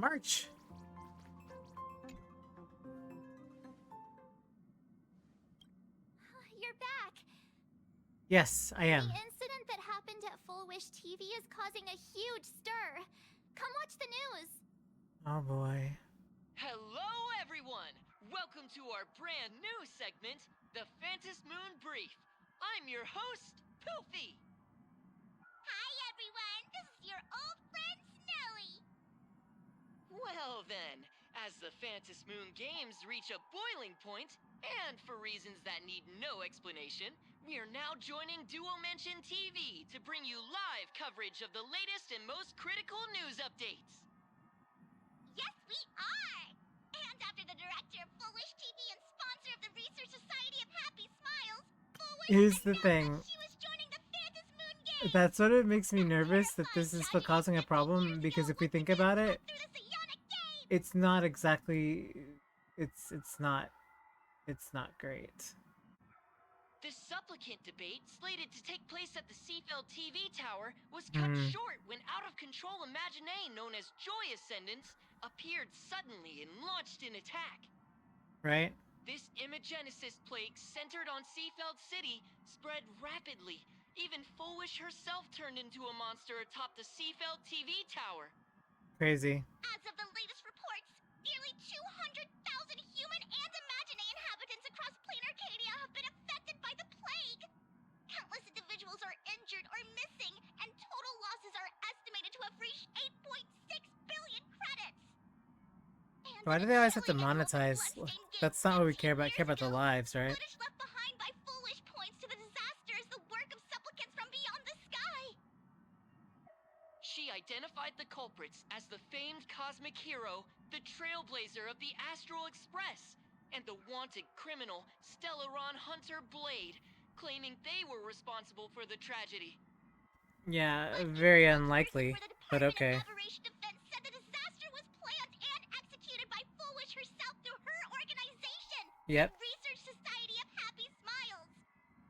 March. You're back. Yes, I am. The incident that happened at Full Wish TV is causing a huge stir. Come watch the news. Oh boy. Hello everyone! Welcome to our brand new segment, the Phantas Moon Brief. I'm your host, Poofy. Hi everyone, this is your old friend Snowy. Well then, as the Phantas Moon games reach a boiling point, and for reasons that need no explanation, we are now joining Duo Mention TV to bring you live coverage of the latest and most critical news updates. Yes, we are! And after the director of Full Wish TV and sponsor of the Research Society of Happy Smiles, Full Wish Here's the announced thing. that she was joining the Phantas Moon Games! That's what it makes me nervous, that this is still causing a problem, because if we think about it, it's not exactly... It's not great. The supplicant debate, slated to take place at the Seafeld TV tower, was cut short when out-of-control Imaginee known as Joy Ascendants appeared suddenly and launched an attack. Right? This Imagenesis plague centered on Seafeld City spread rapidly. Even Fullwish herself turned into a monster atop the Seafeld TV tower. Crazy. As of the latest reports, nearly 200,000 human and Imaginee inhabitants across Planarcadia have been affected by the plague. Countless individuals are injured or missing, and total losses are estimated to have reached 8.6 billion credits. And Why do they always have to monetize? That's not what we care about. We care about the lives, right? footage left behind by Foolish points to the disaster as the work of supplicants from beyond the sky. She identified the culprits as the famed cosmic hero, the trailblazer of the Astral Express, and the wanted criminal, Stellaron Hunter Blade, claiming they were responsible for the tragedy. Yeah, very unlikely, but okay. Aberration Defense said the disaster was planned and executed by Foolish herself through her organization, Yep. the Research Society of Happy Smiles.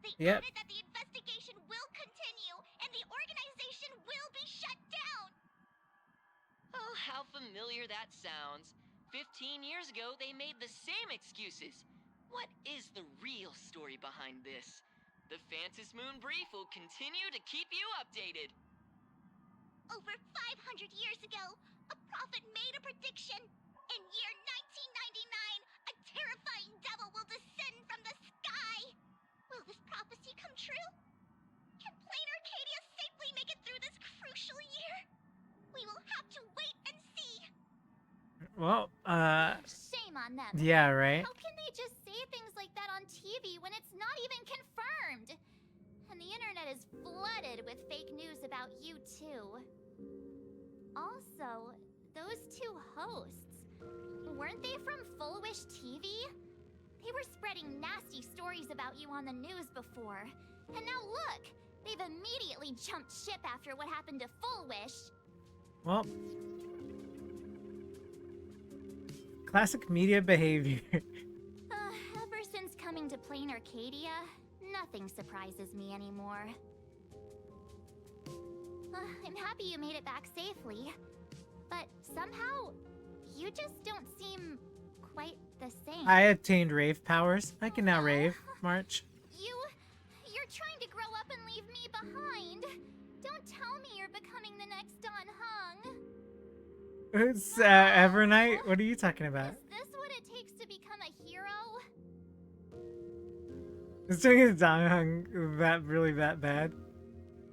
They Yep. added that the investigation will continue and the organization will be shut down. Oh, how familiar that sounds. 15 years ago, they made the same excuses. What is the real story behind this? The Phantas Moon Brief will continue to keep you updated. Over 500 years ago, a prophet made a prediction. In year 1999, a terrifying devil will descend from the sky. Will this prophecy come true? Can Planarcadia safely make it through this crucial year? We will have to wait and see. Well, Shame on them. yeah, right? How can they just say things like that on TV when it's not even confirmed? And the internet is flooded with fake news about you too. Also, those two hosts, weren't they from Full Wish TV? They were spreading nasty stories about you on the news before. And now look, they've immediately jumped ship after what happened to Full Wish. Well, classic media behavior. Ever since coming to Planarcadia, nothing surprises me anymore. I'm happy you made it back safely, but somehow, you just don't seem quite the same. I obtained rave powers. I can now rave. March. You're trying to grow up and leave me behind. Don't tell me you're becoming the next Don Hung. It's Evernight? What are you talking about? Is this what it takes to become a hero? Is doing a Donghung that bad?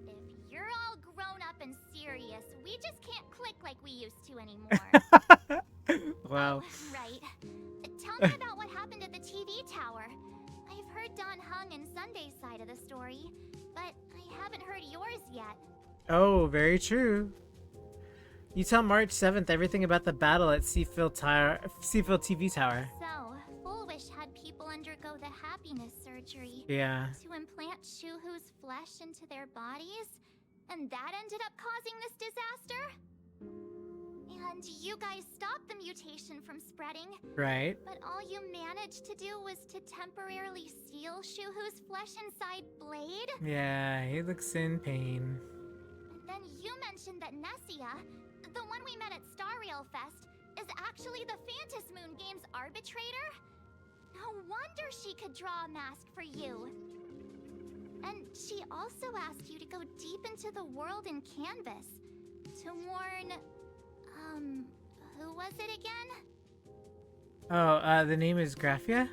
If you're all grown up and serious, we just can't click like we used to anymore. Wow. Oh, right. Tell me about what happened at the TV tower. I've heard Don Hung and Sunday's side of the story, but I haven't heard yours yet. Oh, very true. You tell March 7th everything about the battle at Seafield TV tower. So, Full Wish had people undergo the happiness surgery. Yeah. To implant Shuhu's flesh into their bodies, and that ended up causing this disaster? And you guys stopped the mutation from spreading. Right. But all you managed to do was to temporarily seal Shuhu's flesh inside Blade? Yeah, he looks in pain. And then you mentioned that Nessia, the one we met at Star Rail Fest, is actually the Phantom Moon Games arbitrator? No wonder she could draw a mask for you. And she also asked you to go deep into the world in Canvas to warn... who was it again? Oh, the name is Graphia?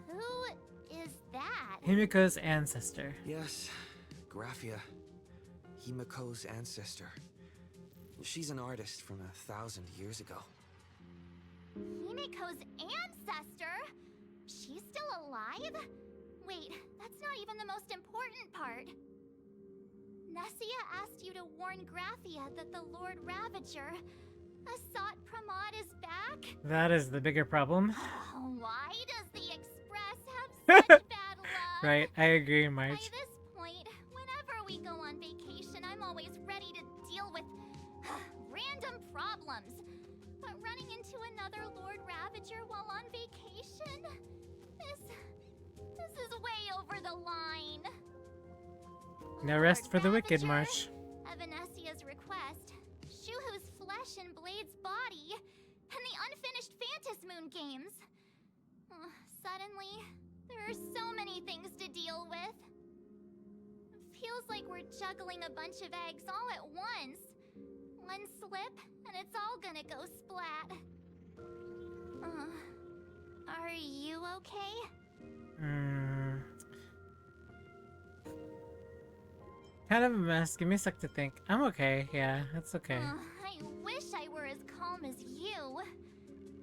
Who is that? Himiko's ancestor. Yes, Graphia. Himiko's ancestor. She's an artist from 1,000 years ago. Himiko's ancestor? She's still alive? Wait, that's not even the most important part. Nessia asked you to warn Graphia that the Lord Ravager, Asat Pramod, is back? That is the bigger problem. Why does the Express have such bad luck? Right, I agree, By Marge. this point, whenever we go on vacation, I'm always ready to deal with random problems. But running into another Lord Ravager while on vacation? This is way over the line. No rest Lord for the wicked, Ravager, March. At Venesia's request, Shuhu's flesh and Blade's body, and the unfinished Phantom Moon Games. Suddenly, there are so many things to deal with. Feels like we're juggling a bunch of eggs all at once. One slip, and it's all gonna go splat. Are you okay? Kind of a mess. Give me a sec to think. I'm okay. Yeah, that's okay. I wish I were as calm as you.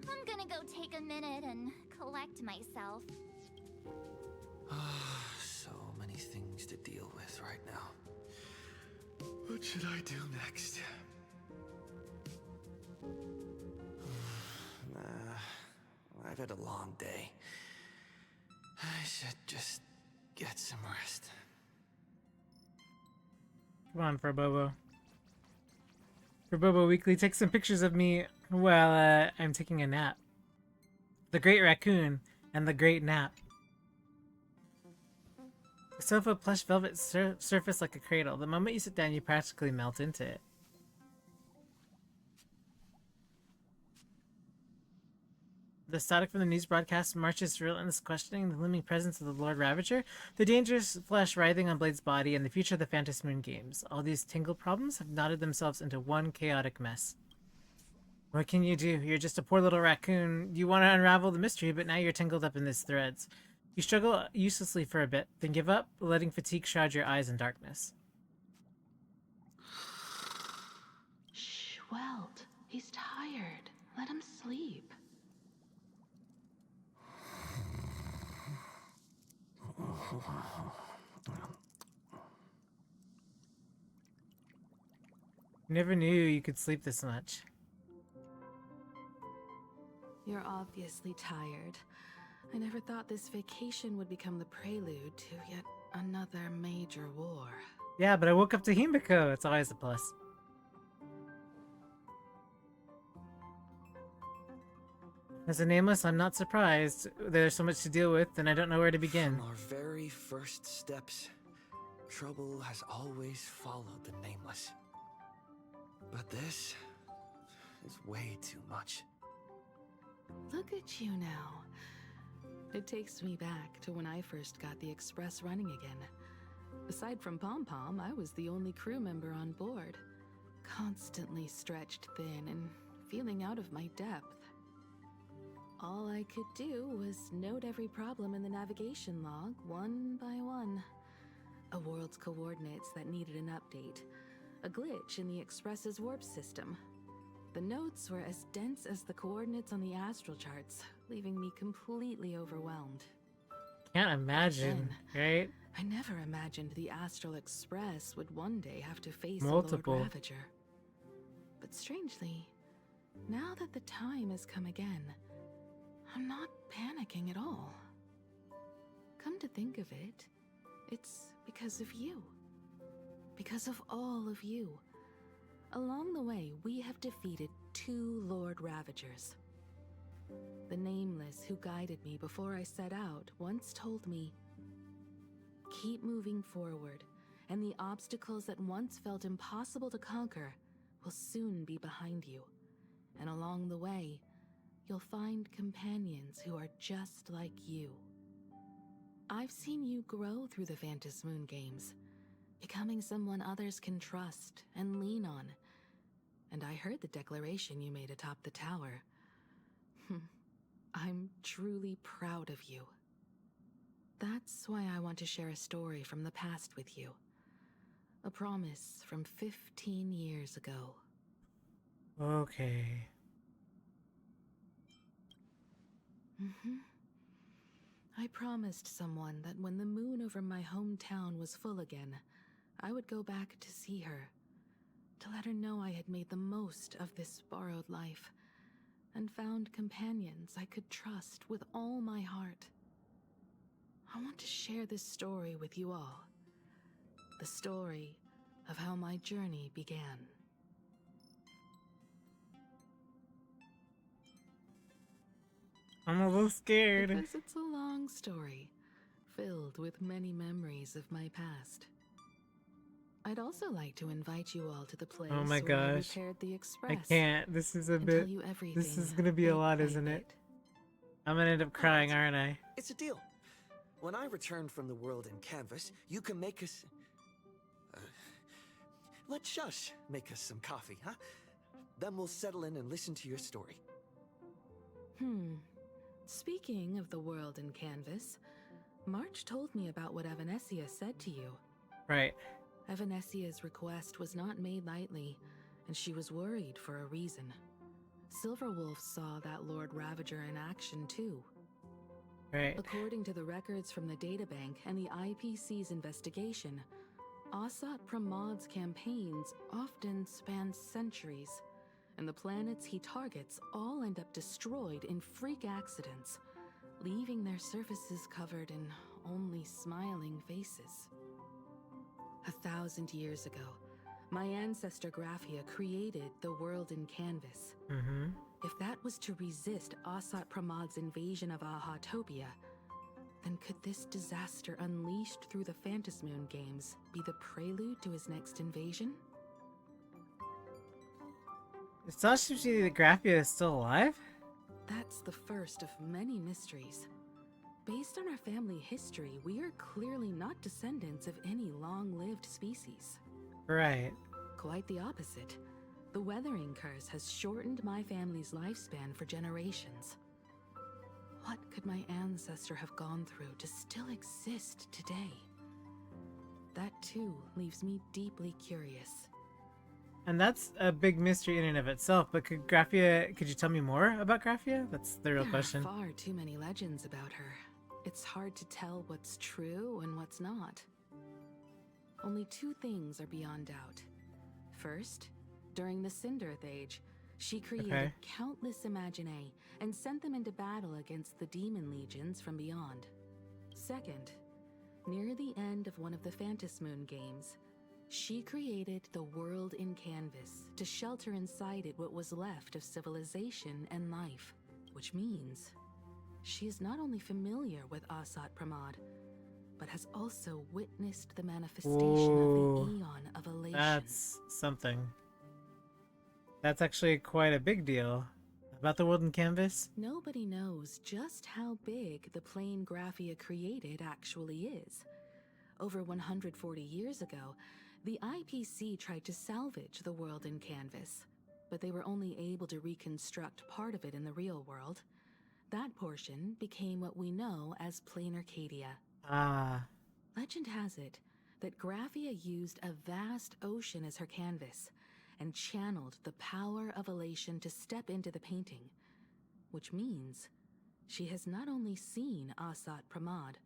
I'm gonna go take a minute and collect myself. So many things to deal with right now. What should I do next? I've had a long day. I should just get some rest. Come on, Forbobo. Forbobo Weekly, take some pictures of me while I'm taking a nap. The Great Raccoon and the Great Nap. The sofa plush velvet surface like a cradle. The moment you sit down, you practically melt into it. The static from the news broadcast marches relentless questioning the looming presence of the Lord Ravager, the dangerous flesh writhing on Blade's body, and the future of the Phantom Moon Games. All these tangled problems have knotted themselves into one chaotic mess. What can you do? You're just a poor little raccoon. You want to unravel the mystery, but now you're tangled up in these threads. You struggle uselessly for a bit, then give up, letting fatigue shroud your eyes in darkness. Shh, Welt. He's tired. Let him sleep. Never knew you could sleep this much. You're obviously tired. I never thought this vacation would become the prelude to yet another major war. Yeah, but I woke up to Himiko. It's always a plus. As a nameless, I'm not surprised. There's so much to deal with, and I don't know where to begin. From our very first steps, trouble has always followed the nameless. But this is way too much. Look at you now. It takes me back to when I first got the Express running again. Aside from Pom Pom, I was the only crew member on board. Constantly stretched thin and feeling out of my depth. All I could do was note every problem in the navigation log, one by one. A world's coordinates that needed an update. A glitch in the Express's warp system. The notes were as dense as the coordinates on the astral charts, leaving me completely overwhelmed. Can't imagine, right? I never imagined the Astral Express would one day have to face Multiple. a Lord Ravager. But strangely, now that the time has come again, I'm not panicking at all. Come to think of it, it's because of you. Because of all of you. Along the way, we have defeated 2 Lord Ravagers. The Nameless who guided me before I set out once told me, keep moving forward, and the obstacles that once felt impossible to conquer will soon be behind you, and along the way, you'll find companions who are just like you. I've seen you grow through the Phantom Moon games, becoming someone others can trust and lean on. And I heard the declaration you made atop the tower. I'm truly proud of you. That's why I want to share a story from the past with you. A promise from 15 years ago. Okay. I promised someone that when the moon over my hometown was full again, I would go back to see her, to let her know I had made the most of this borrowed life, and found companions I could trust with all my heart. I want to share this story with you all. The story of how my journey began. I'm a little scared. Because it's a long story, filled with many memories of my past. I'd also like to invite you all to the place Oh my where I gosh. repaired the Express. I can't. This is a and tell bit. you everything This is gonna be a bit lot, by isn't it? bit. I'm gonna end up crying, aren't I? It's a deal. When I return from the world in canvas, you can make us... let Shush make us some coffee, huh? Then we'll settle in and listen to your story. Speaking of the world in canvas, March told me about what Evanescia said to you. Right. Evanessia's request was not made lightly, and she was worried for a reason. Silverwolf saw that Lord Ravager in action too. Right. According to the records from the databank and the IPC's investigation, Asat Pramad's campaigns often span centuries, and the planets he targets all end up destroyed in freak accidents, leaving their surfaces covered in only smiling faces. 1,000 years ago, my ancestor Graphia created the world in canvas. If that was to resist Asat Pramad's invasion of Ahatopia, then could this disaster unleashed through the Phantasmoon games be the prelude to his next invasion? It's not to see that Graphia is still alive? That's the first of many mysteries. Based on our family history, we are clearly not descendants of any long-lived species. Right. Quite the opposite. The weathering curse has shortened my family's lifespan for generations. What could my ancestor have gone through to still exist today? That too leaves me deeply curious. And that's a big mystery in and of itself, but could you tell me more about Graphia? That's the real question. There are far too many legends about her. It's hard to tell what's true and what's not. Only two things are beyond doubt. First, during the Cinderth Age, she created countless Imaginae and sent them into battle against the demon legions from beyond. Second, near the end of one of the Phantasmoon games, she created the world in canvas to shelter inside it what was left of civilization and life, which means she is not only familiar with Asat Pramad, but has also witnessed the manifestation of the Eon of Elation. That's something. That's actually quite a big deal. About the world in canvas? Nobody knows just how big the plane Graphia created actually is. Over 140 years ago, the IPC tried to salvage the world in canvas, but they were only able to reconstruct part of it in the real world. That portion became what we know as Planarcadia. Ah. Legend has it that Graphia used a vast ocean as her canvas and channeled the power of elation to step into the painting, which means she has not only seen Asat Pramad,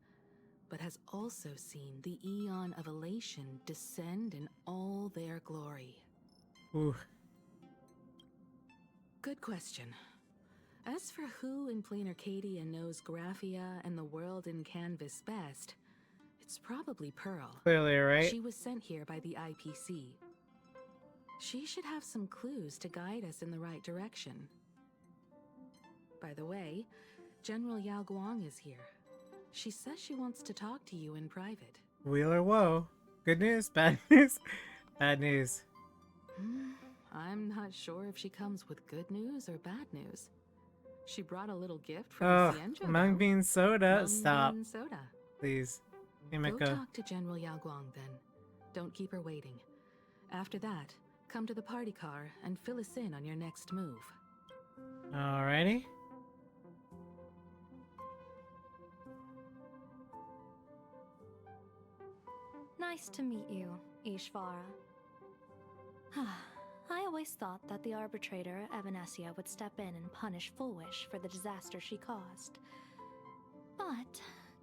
but has also seen the Eon of Elation descend in all their glory. Ooh. Good question. As for who in Planarcadia knows Graphia and the world in canvas best, it's probably Pearl. Clearly, right? She was sent here by the IPC. She should have some clues to guide us in the right direction. By the way, General Yao Guang is here. She says she wants to talk to you in private. Wheel or woe? Good news? Bad news? Bad news. I'm not sure if she comes with good news or bad news. She brought a little gift from Oh, the Xianzhou, mung though. bean soda. Mung Stop, bean soda. please. Go Himiko. talk to General Yao Guang then. Don't keep her waiting. After that, come to the party car and fill us in on your next move. Alrighty. Nice to meet you, Ishvara. I always thought that the arbitrator, Evanesia, would step in and punish Foolish for the disaster she caused. But,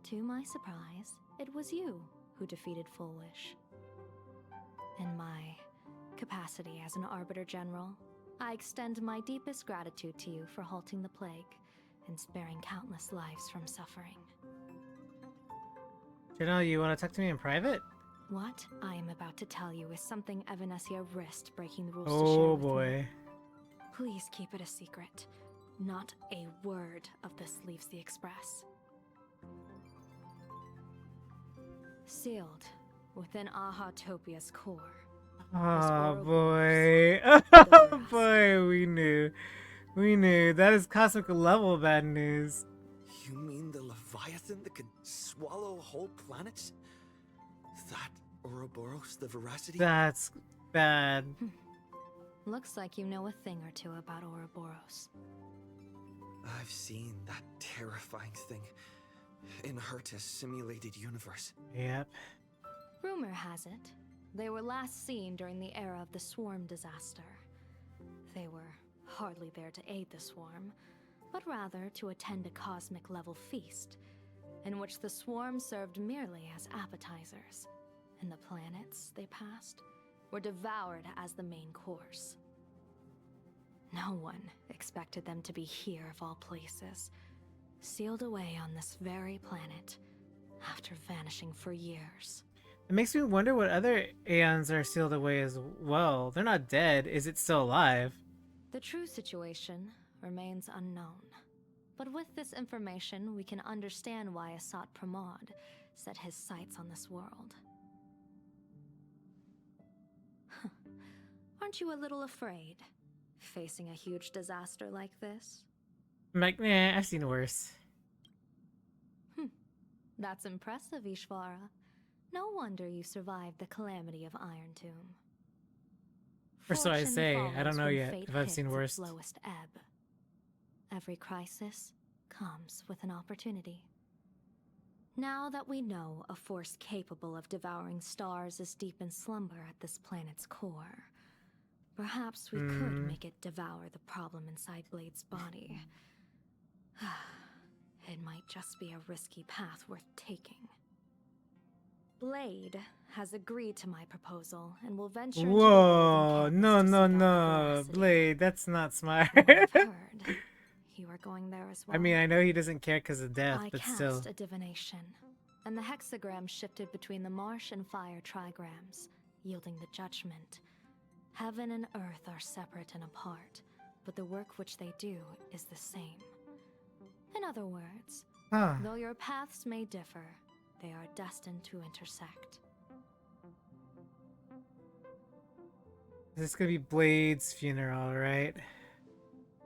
to my surprise, it was you who defeated Foolish. In my capacity as an Arbiter General, I extend my deepest gratitude to you for halting the plague and sparing countless lives from suffering. General, you want to talk to me in private? What I am about to tell you is something Evanesia risked breaking the rules to share Oh with me. boy. Please keep it a secret. Not a word of this leaves the Express. Sealed within Ahatopia's core. Oh Ouroboros, boy. the Oh Veracity. boy, we knew. We knew. That is cosmic level bad news. You mean the Leviathan that can swallow whole planets? That Ouroboros, the Veracity? That's bad. Looks like you know a thing or two about Ouroboros. I've seen that terrifying thing in Herta's simulated universe. Yep. Rumor has it, they were last seen during the era of the Swarm disaster. They were hardly there to aid the Swarm, but rather to attend a cosmic level feast, in which the Swarm served merely as appetizers, and the planets they passed were devoured as the main course. No one expected them to be here of all places, sealed away on this very planet, after vanishing for years. It makes me wonder what other Aeons are sealed away as well. They're not dead. Is it still alive? The true situation remains unknown. But with this information, we can understand why Asat Pramod set his sights on this world. Aren't you a little afraid, facing a huge disaster like this? I'm like, nah, I've seen worse. That's impressive, Ishvara. No wonder you survived the calamity of Iron Tomb. Or so I Fortune say. I follows don't know when yet fate if I've hits seen its worse. lowest ebb. Every crisis comes with an opportunity. Now that we know a force capable of devouring stars is deep in slumber at this planet's core, perhaps we could make it devour the problem inside Blade's body. It might just be a risky path worth taking. Blade has agreed to my proposal and will venture into the Whoa, world no, to seek no, out the no. Veracity. Blade, that's not smart. From what I've heard, you are going there as well. I mean, I know he doesn't care because of death, I but cast still. a divination, and the hexagram shifted between the marsh and fire trigrams, yielding the judgment. Heaven and earth are separate and apart, but the work which they do is the same. In other words, Huh. though your paths may differ, they are destined to intersect. This is gonna be Blade's funeral, right?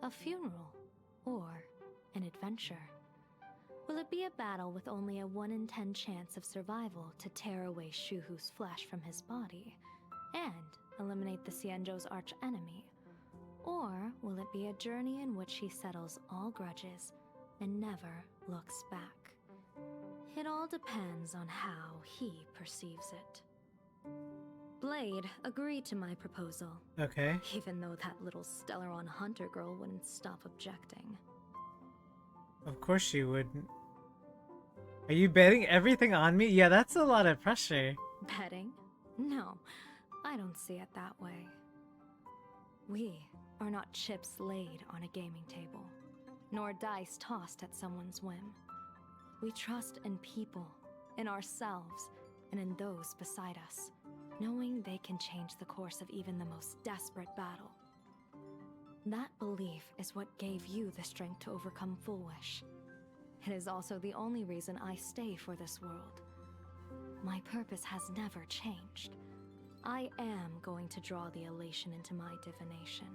A funeral, or an adventure. Will it be a battle with only a 1 in 10 chance of survival to tear away Shuhu's flesh from his body, and eliminate the Xianzhou's arch-enemy? Or will it be a journey in which he settles all grudges and never looks back? It all depends on how he perceives it. Blade agreed to my proposal, Okay. even though that little Stellaron hunter girl wouldn't stop objecting. Of course she wouldn't. Are you betting everything on me? Yeah, that's a lot of pressure. Betting? No, I don't see it that way. We are not chips laid on a gaming table, nor dice tossed at someone's whim. We trust in people, in ourselves, and in those beside us, knowing they can change the course of even the most desperate battle. That belief is what gave you the strength to overcome Foolish. It is also the only reason I stay for this world. My purpose has never changed. I am going to draw the elation into my divination,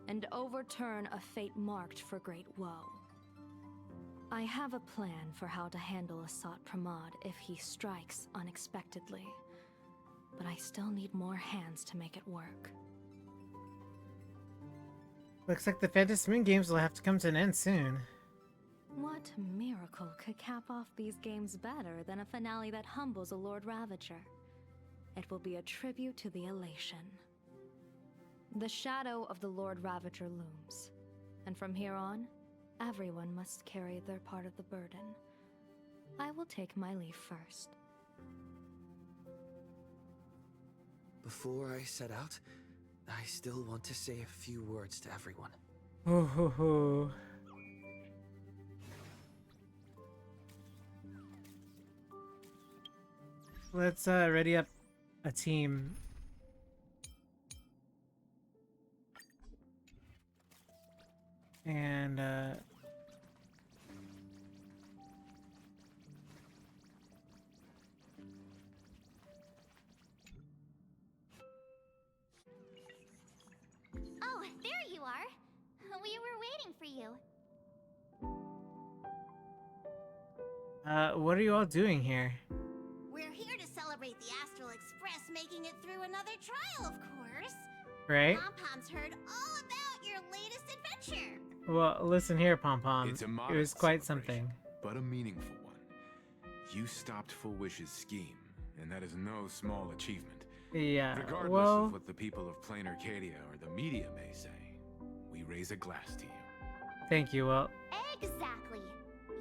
and overturn a fate marked for great woe. I have a plan for how to handle Asat Pramod if he strikes unexpectedly, but I still need more hands to make it work. Looks like the Phantasy Moon games will have to come to an end soon. What miracle could cap off these games better than a finale that humbles a Lord Ravager? It will be a tribute to the elation. The shadow of the Lord Ravager looms, and from here on, everyone must carry their part of the burden. I will take my leave first. Before I set out, I still want to say a few words to everyone. Ho ho ho. Let's ready up a team. And Oh, there you are. We were waiting for you. what are you all doing here? We're here to celebrate the Astral Express making it through another trial, of course. Right? Pom-Pom's heard all about your latest adventure. Well, listen here, Pom Pom. It's a It was modest quite celebration, something. but a meaningful one. You stopped Full Wish's scheme, and that is no small achievement. Yeah. Regardless Well, of what the people of Planarcadia or the media may say, we raise a glass to you. thank you. Well, Exactly.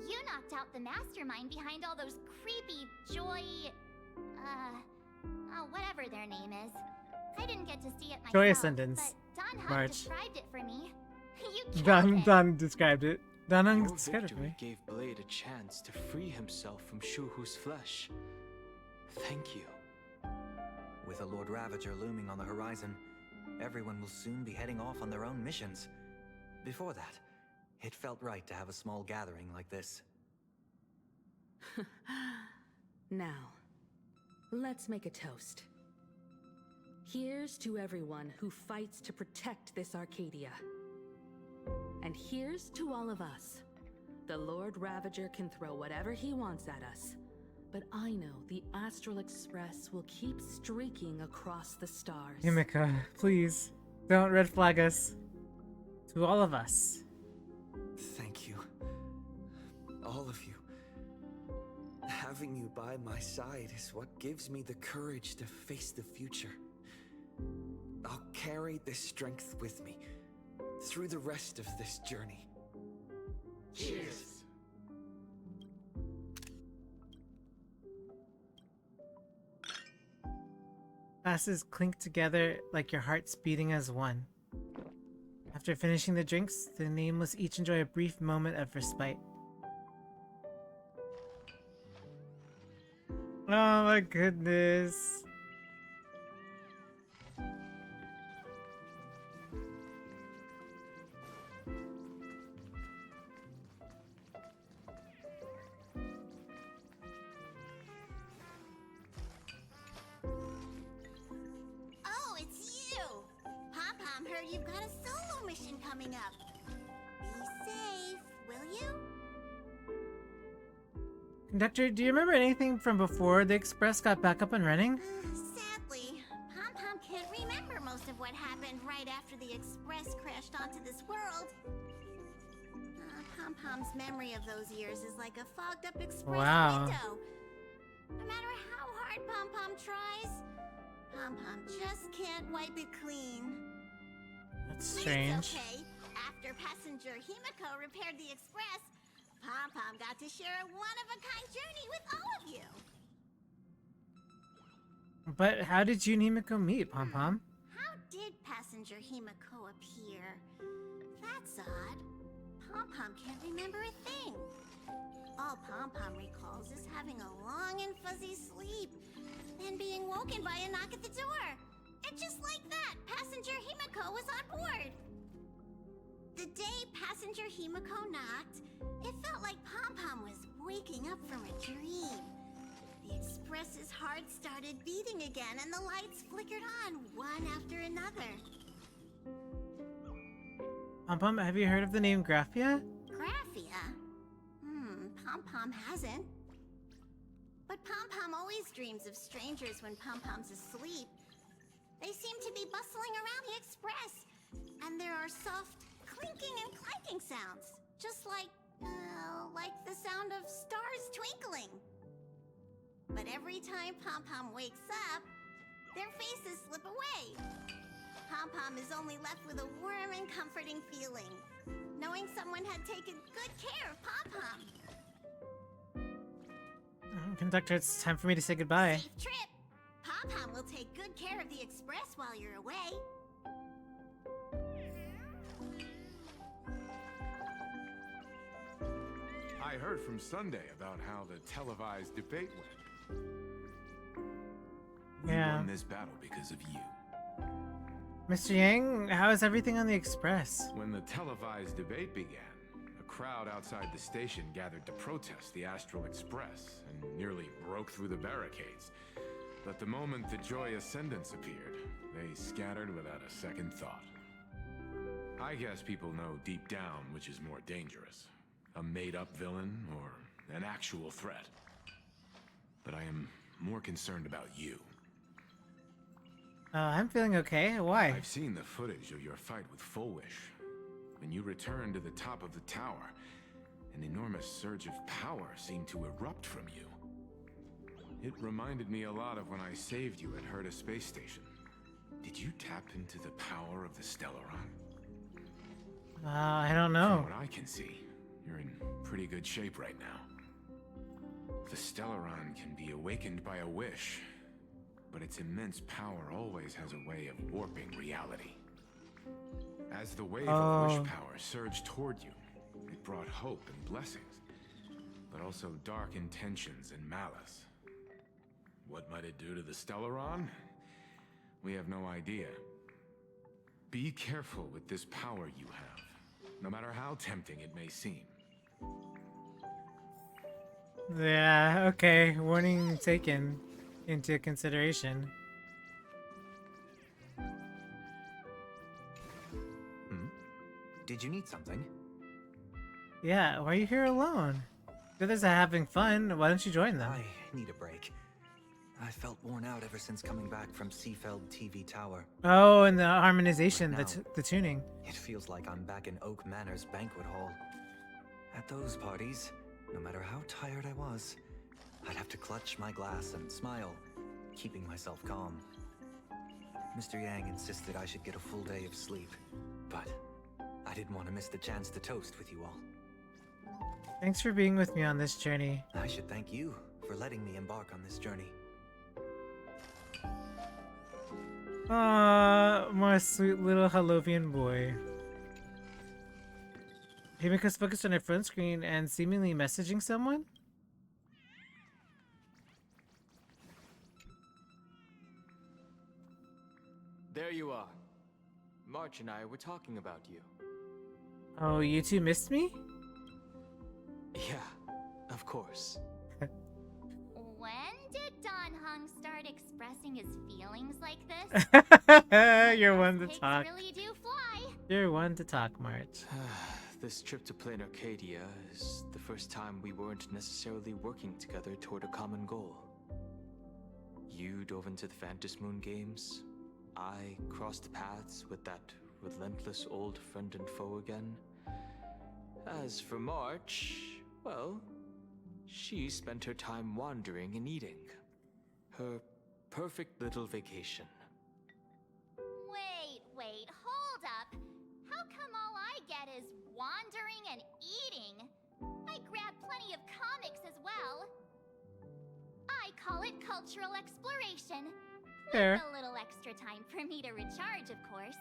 You knocked out the mastermind behind all those creepy whatever their name is. I didn't get to see it myself. Joy Ascendance. But Don Hunt March. described it for me. You killed it. Don described it. Don Your described it for victory me. gave Blade a chance to free himself from Shuhu's flesh. Thank you. With a Lord Ravager looming on the horizon, everyone will soon be heading off on their own missions. Before that, it felt right to have a small gathering like this. Now, let's make a toast. Here's to everyone who fights to protect this Arcadia. And here's to all of us. The Lord Ravager can throw whatever he wants at us, but I know the Astral Express will keep streaking across the stars. Himika, please don't red flag us. To all of us. Thank you. All of you. Having you by my side is what gives me the courage to face the future. I'll carry this strength with me through the rest of this journey. Cheers! Glasses clink together like your hearts beating as one. After finishing the drinks, the nameless each enjoy a brief moment of respite. Oh my goodness. Oh, it's you! Pom-Pom heard you've got a solo mission coming up. Be safe, will you? Conductor, do you remember anything from before the Express got back up and running? Sadly, Pom-Pom can't remember most of what happened right after the Express crashed onto this world. Pom-Pom's memory of those years is like a fogged-up Express Wow. window. No matter how hard Pom-Pom tries, Pom-Pom just can't wipe it clean. That's But strange. it's okay. After passenger Himiko repaired the Express, Pom-Pom got to share a one-of-a-kind journey with all of you. But how did you and Himiko meet, Pom Pom? How did passenger Himiko appear? That's odd. Pom-Pom can't remember a thing. All Pom-Pom recalls is having a long and fuzzy sleep, then being woken by a knock at the door. And just like that, passenger Himiko was on board. The day passenger Himiko knocked, it felt like Pom-Pom was waking up from a dream. The Express's heart started beating again, and the lights flickered on, one after another. Pom-Pom, have you heard of the name Graphia? Graphia? Pom-Pom hasn't. But Pom-Pom always dreams of strangers when Pom-Pom's asleep. They seem to be bustling around the Express, and there are soft clinking and clanking sounds, just like the sound of stars twinkling. But every time Pom-Pom wakes up, their faces slip away. Pom-Pom is only left with a warm and comforting feeling, knowing someone had taken good care of Pom-Pom. Conductor, it's time for me to say goodbye. Safe trip! Pom-Pom will take good care of the Express while you're away. I heard from Sunday about how the televised debate went. We Yeah. won this battle because of you. Mr. Yang, how is everything on the Express? When the televised debate began, a crowd outside the station gathered to protest the Astral Express and nearly broke through the barricades. But the moment the Joy Ascendants appeared, they scattered without a second thought. I guess people know deep down which is more dangerous, a made-up villain or an actual threat. But I am more concerned about you. I'm feeling okay. Why? I've seen the footage of your fight with Full Wish. When you returned to the top of the tower, an enormous surge of power seemed to erupt from you. It reminded me a lot of when I saved you at Herta Space Station. Did you tap into the power of the Stellaron? I don't know. From what I can see, you're in pretty good shape right now. The Stellaron can be awakened by a wish, but its immense power always has a way of warping reality. As the wave of wish power surged toward you, it brought hope and blessings, but also dark intentions and malice. What might it do to the Stellaron? We have no idea. Be careful with this power you have, no matter how tempting it may seem. Yeah, okay. Warning taken into consideration. Did you need something? Yeah, why are you here alone? The others are having fun. Why don't you join them? I need a break. I felt worn out ever since coming back from Seafeld TV Tower. Oh, and the harmonization, Right the tuning. It feels like I'm back in Oak Manor's banquet hall. At those parties, no matter how tired I was, I'd have to clutch my glass and smile, keeping myself calm. Mr. Yang insisted I should get a full day of sleep, but I didn't want to miss the chance to toast with you all. Thanks for being with me on this journey. I should thank you for letting me embark on this journey. My sweet little Halovian boy. Himiko's focused on her phone screen and seemingly messaging someone? There you are. March and I were talking about you. Oh, you two missed me? Yeah, of course. When did Don Hung start expressing his feelings like this? You're one to Pigs talk. really do fly. You're one to talk, March. This trip to Planarcadia is the first time we weren't necessarily working together toward a common goal. You dove into the Phantom Moon games. I crossed paths with that relentless old friend and foe again. As for March, well, she spent her time wandering and eating. Her perfect little vacation. Wait, hold up. How come all I get is wandering and eating? I grab plenty of comics as well. I call it cultural exploration. Fair. With a little extra time for me to recharge, of course.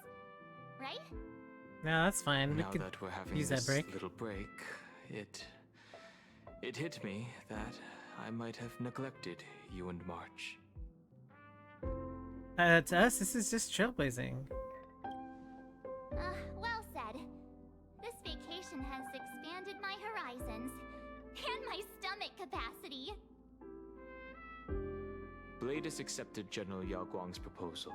Right? No, that's fine. We Now could that we're having use this that break. little break, it hit me that I might have neglected you and March. To us, this is just trailblazing. Well said. This vacation has expanded my horizons and my stomach capacity. Blade has accepted General Yao Guang's proposal.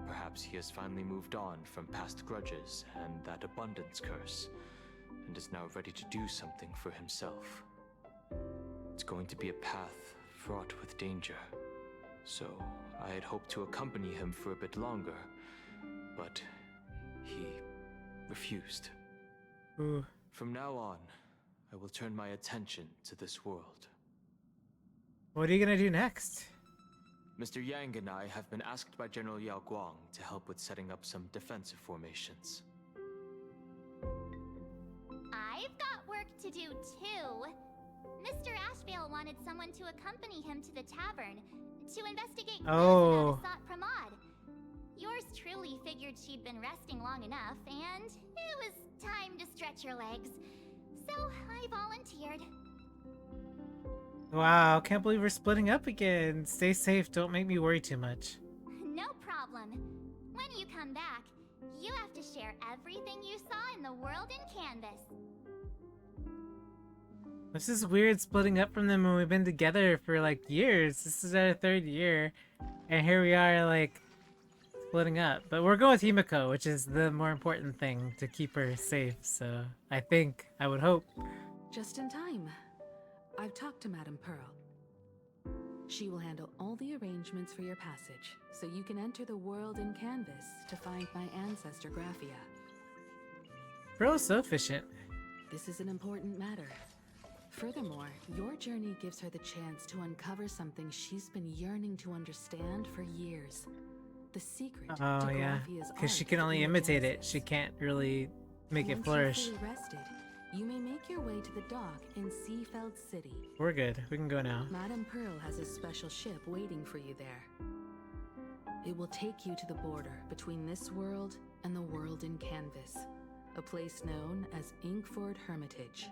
Perhaps he has finally moved on from past grudges and that abundance curse, and is now ready to do something for himself. It's going to be a path fraught with danger, so I had hoped to accompany him for a bit longer, but he refused. Ooh. From now on, I will turn my attention to this world. What are you gonna do next? Mr. Yang and I have been asked by General Yao Guang to help with setting up some defensive formations. I've got work to do too. Mr. Ashvale wanted someone to accompany him to the tavern to investigate clues Oh. about Asat Pramod. Yours truly figured she'd been resting long enough, and it was time to stretch her legs. So I volunteered. Wow, can't believe we're splitting up again. Stay safe, don't make me worry too much. No problem. When you come back, you have to share everything you saw in the world in Canvas. This is weird splitting up from them when we've been together for like years. This is our 3rd year. And here we are like splitting up. But we're going with Himiko, which is the more important thing to keep her safe. So I would hope. Just in time. I've talked to Madame Pearl. She will handle all the arrangements for your passage, so you can enter the world in Canvas to find my ancestor Graphia. Pearl's so efficient. This is an important matter. Furthermore, your journey gives her the chance to uncover something she's been yearning to understand for years. The secret to Oh yeah, Graphia's because she art can only in imitate it. Kansas. She can't really make it Once flourish. you're fully rested, you may make your way to the dock in Seafeld City. We're good. We can go now. Madame Pearl has a special ship waiting for you there. It will take you to the border between this world and the world in Canvas, a place known as Inkford Hermitage.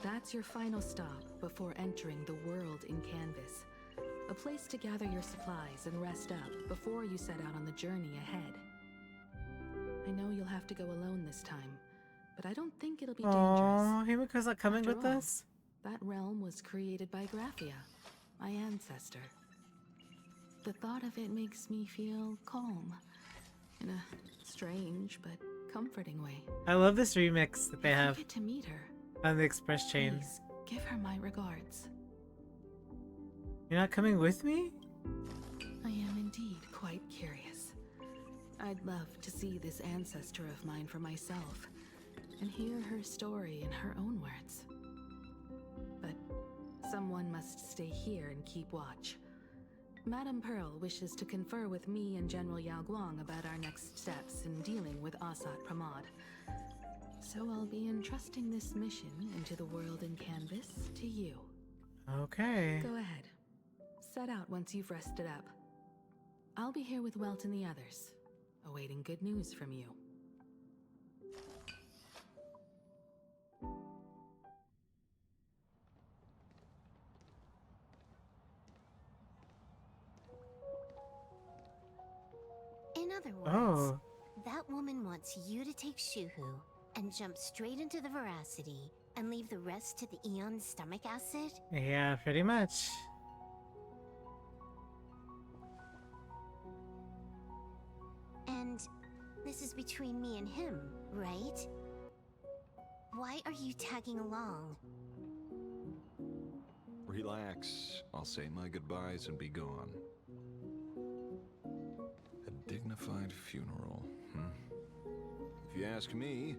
That's your final stop before entering the world in Canvas, a place to gather your supplies and rest up before you set out on the journey ahead. I know you'll have to go alone this time, but I don't think it'll be dangerous. Oh, Himiko's not coming After with all, us? That realm was created by Graphia, my ancestor. The thought of it makes me feel calm, in a strange but comforting way. I love this remix that they If have I get to meet her, on the express chain. please give her my regards. You're not coming with me? I am indeed quite curious. I'd love to see this ancestor of mine for myself, and hear her story in her own words. But someone must stay here and keep watch. Madame Pearl wishes to confer with me and General Yao Guang about our next steps in dealing with Asat Pramod. So I'll be entrusting this mission into the world in Canvas to you. Okay. Go ahead. Set out once you've rested up. I'll be here with Welt and the others, awaiting good news from you. In other words, Oh. that woman wants you to take Shuhu and jump straight into the Veracity and leave the rest to the Eon's stomach acid? Yeah, pretty much. And this is between me and him, right? Why are you tagging along? Relax. I'll say my goodbyes and be gone. A dignified funeral, If you ask me,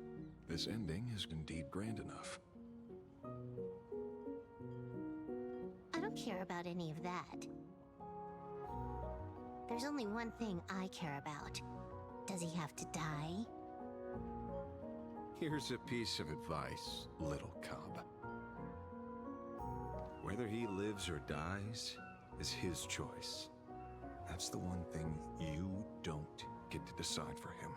this ending is indeed grand enough. I don't care about any of that. There's only one thing I care about. Does he have to die? Here's a piece of advice, little cub. Whether he lives or dies is his choice. That's the one thing you don't get to decide for him.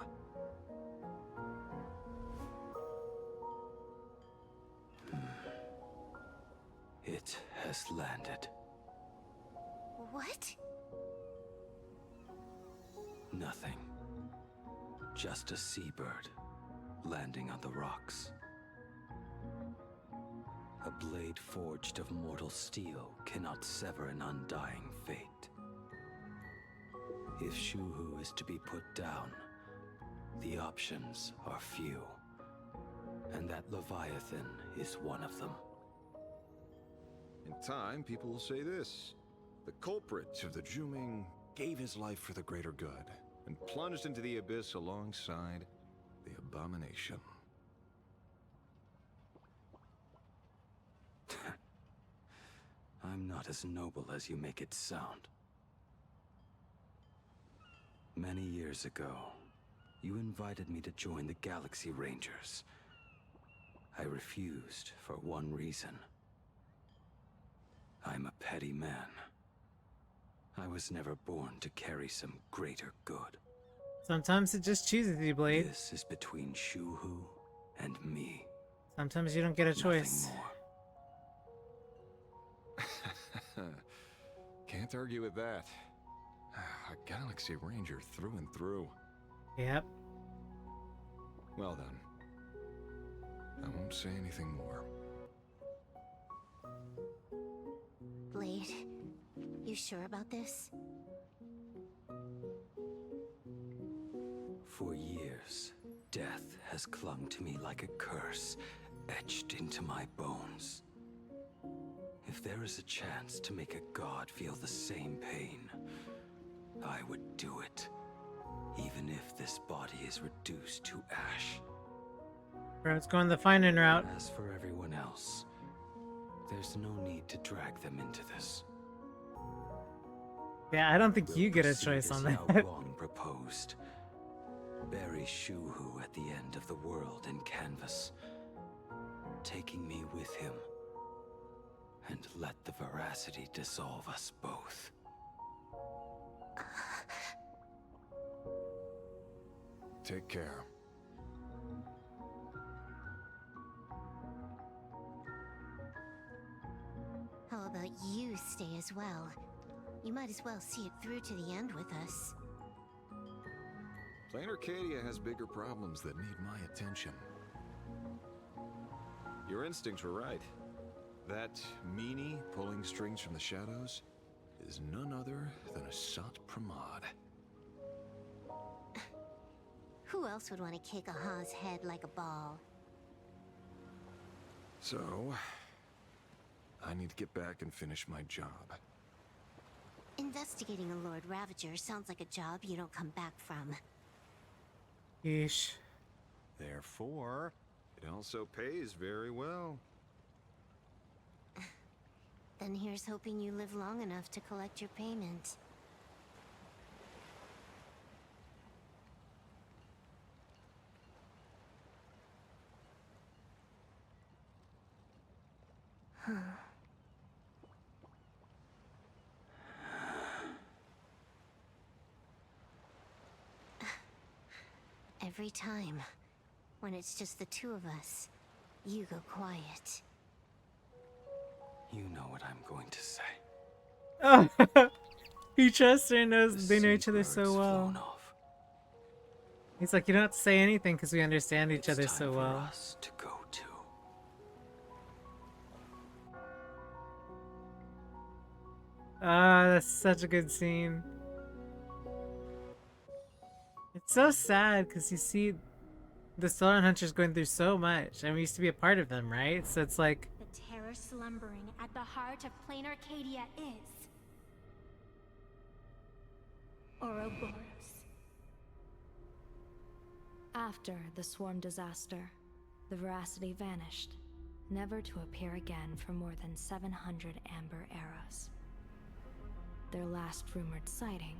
It has landed. What? Nothing. Just a seabird landing on the rocks. A blade forged of mortal steel cannot sever an undying fate. If Shuhu is to be put down, the options are few, and that Leviathan is one of them. In time, people will say this. The culprit of the Juming gave his life for the greater good, and plunged into the abyss alongside the abomination. I'm not as noble as you make it sound. Many years ago, you invited me to join the Galaxy Rangers. I refused for one reason. I'm a petty man. I was never born to carry some greater good. Sometimes it just chooses you, Blade. This is between Shuhu and me. Sometimes you don't get a choice. Nothing more. Can't argue with that. A Galaxy Ranger through and through. Yep. Well then. I won't say anything more. Blade, you sure about this? For years, death has clung to me like a curse, etched into my bones. If there is a chance to make a god feel the same pain, I would do it, even if this body is reduced to ash. Bro, going the finding route. As for everyone else, there's no need to drag them into this. Yeah, I don't think We'll you get a proceed choice as on Yao that. Guang proposed. Bury Shuhu at the end of the world in canvas, taking me with him, and let the veracity dissolve us both. Take care. How about you stay as well? You might as well see it through to the end with us. Planarcadia has bigger problems that need my attention. Your instincts were right. That meanie pulling strings from the shadows is none other than a Sat Pramod. Who else would want to kick a Ha's head like a ball? So, I need to get back and finish my job. Investigating a Lord Ravager sounds like a job you don't come back from. Yeesh. Therefore, it also pays very well. Then here's hoping you live long enough to collect your payment. Huh. Every time, when it's just the two of us, you go quiet. You know what I'm going to say. Oh, he trusts her and knows they know each other so Seabird's well. flown off. He's like, you don't have to say anything because we understand each It's other time so for well. us to go too. Ah, that's such a good scene. It's so sad because you see the Stolen Hunters going through so much, and we used to be a part of them, right? So it's like, The terror slumbering at the heart of Planarcadia is Ouroboros. After the swarm disaster, the veracity vanished, never to appear again for more than 700 amber eras. Their last rumored sighting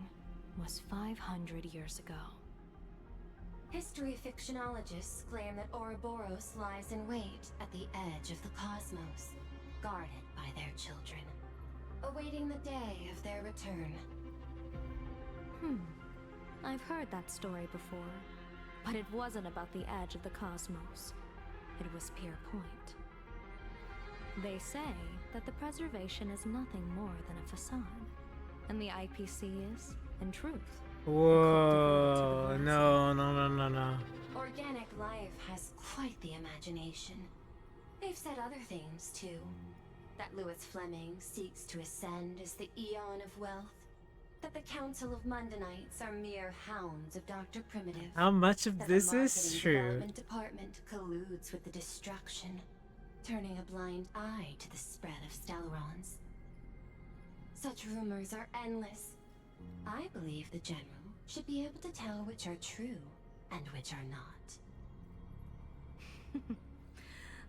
was 500 years ago. History fictionologists claim that Ouroboros lies in wait at the edge of the cosmos, guarded by their children, awaiting the day of their return. I've heard that story before, but it wasn't about the edge of the cosmos. It was Pier Point. They say that the preservation is nothing more than a facade, and the IPC is, in truth, whoa, no. Organic life has quite the imagination. They've said other things, too. That Louis Fleming seeks to ascend as the Eon of Wealth. That the Council of Mundanites are mere hounds of Dr. Primitive. How much of That this the is marketing true? development department colludes with the destruction, turning a blind eye to the spread of Stellarons. Such rumors are endless. I believe the General should be able to tell which are true and which are not.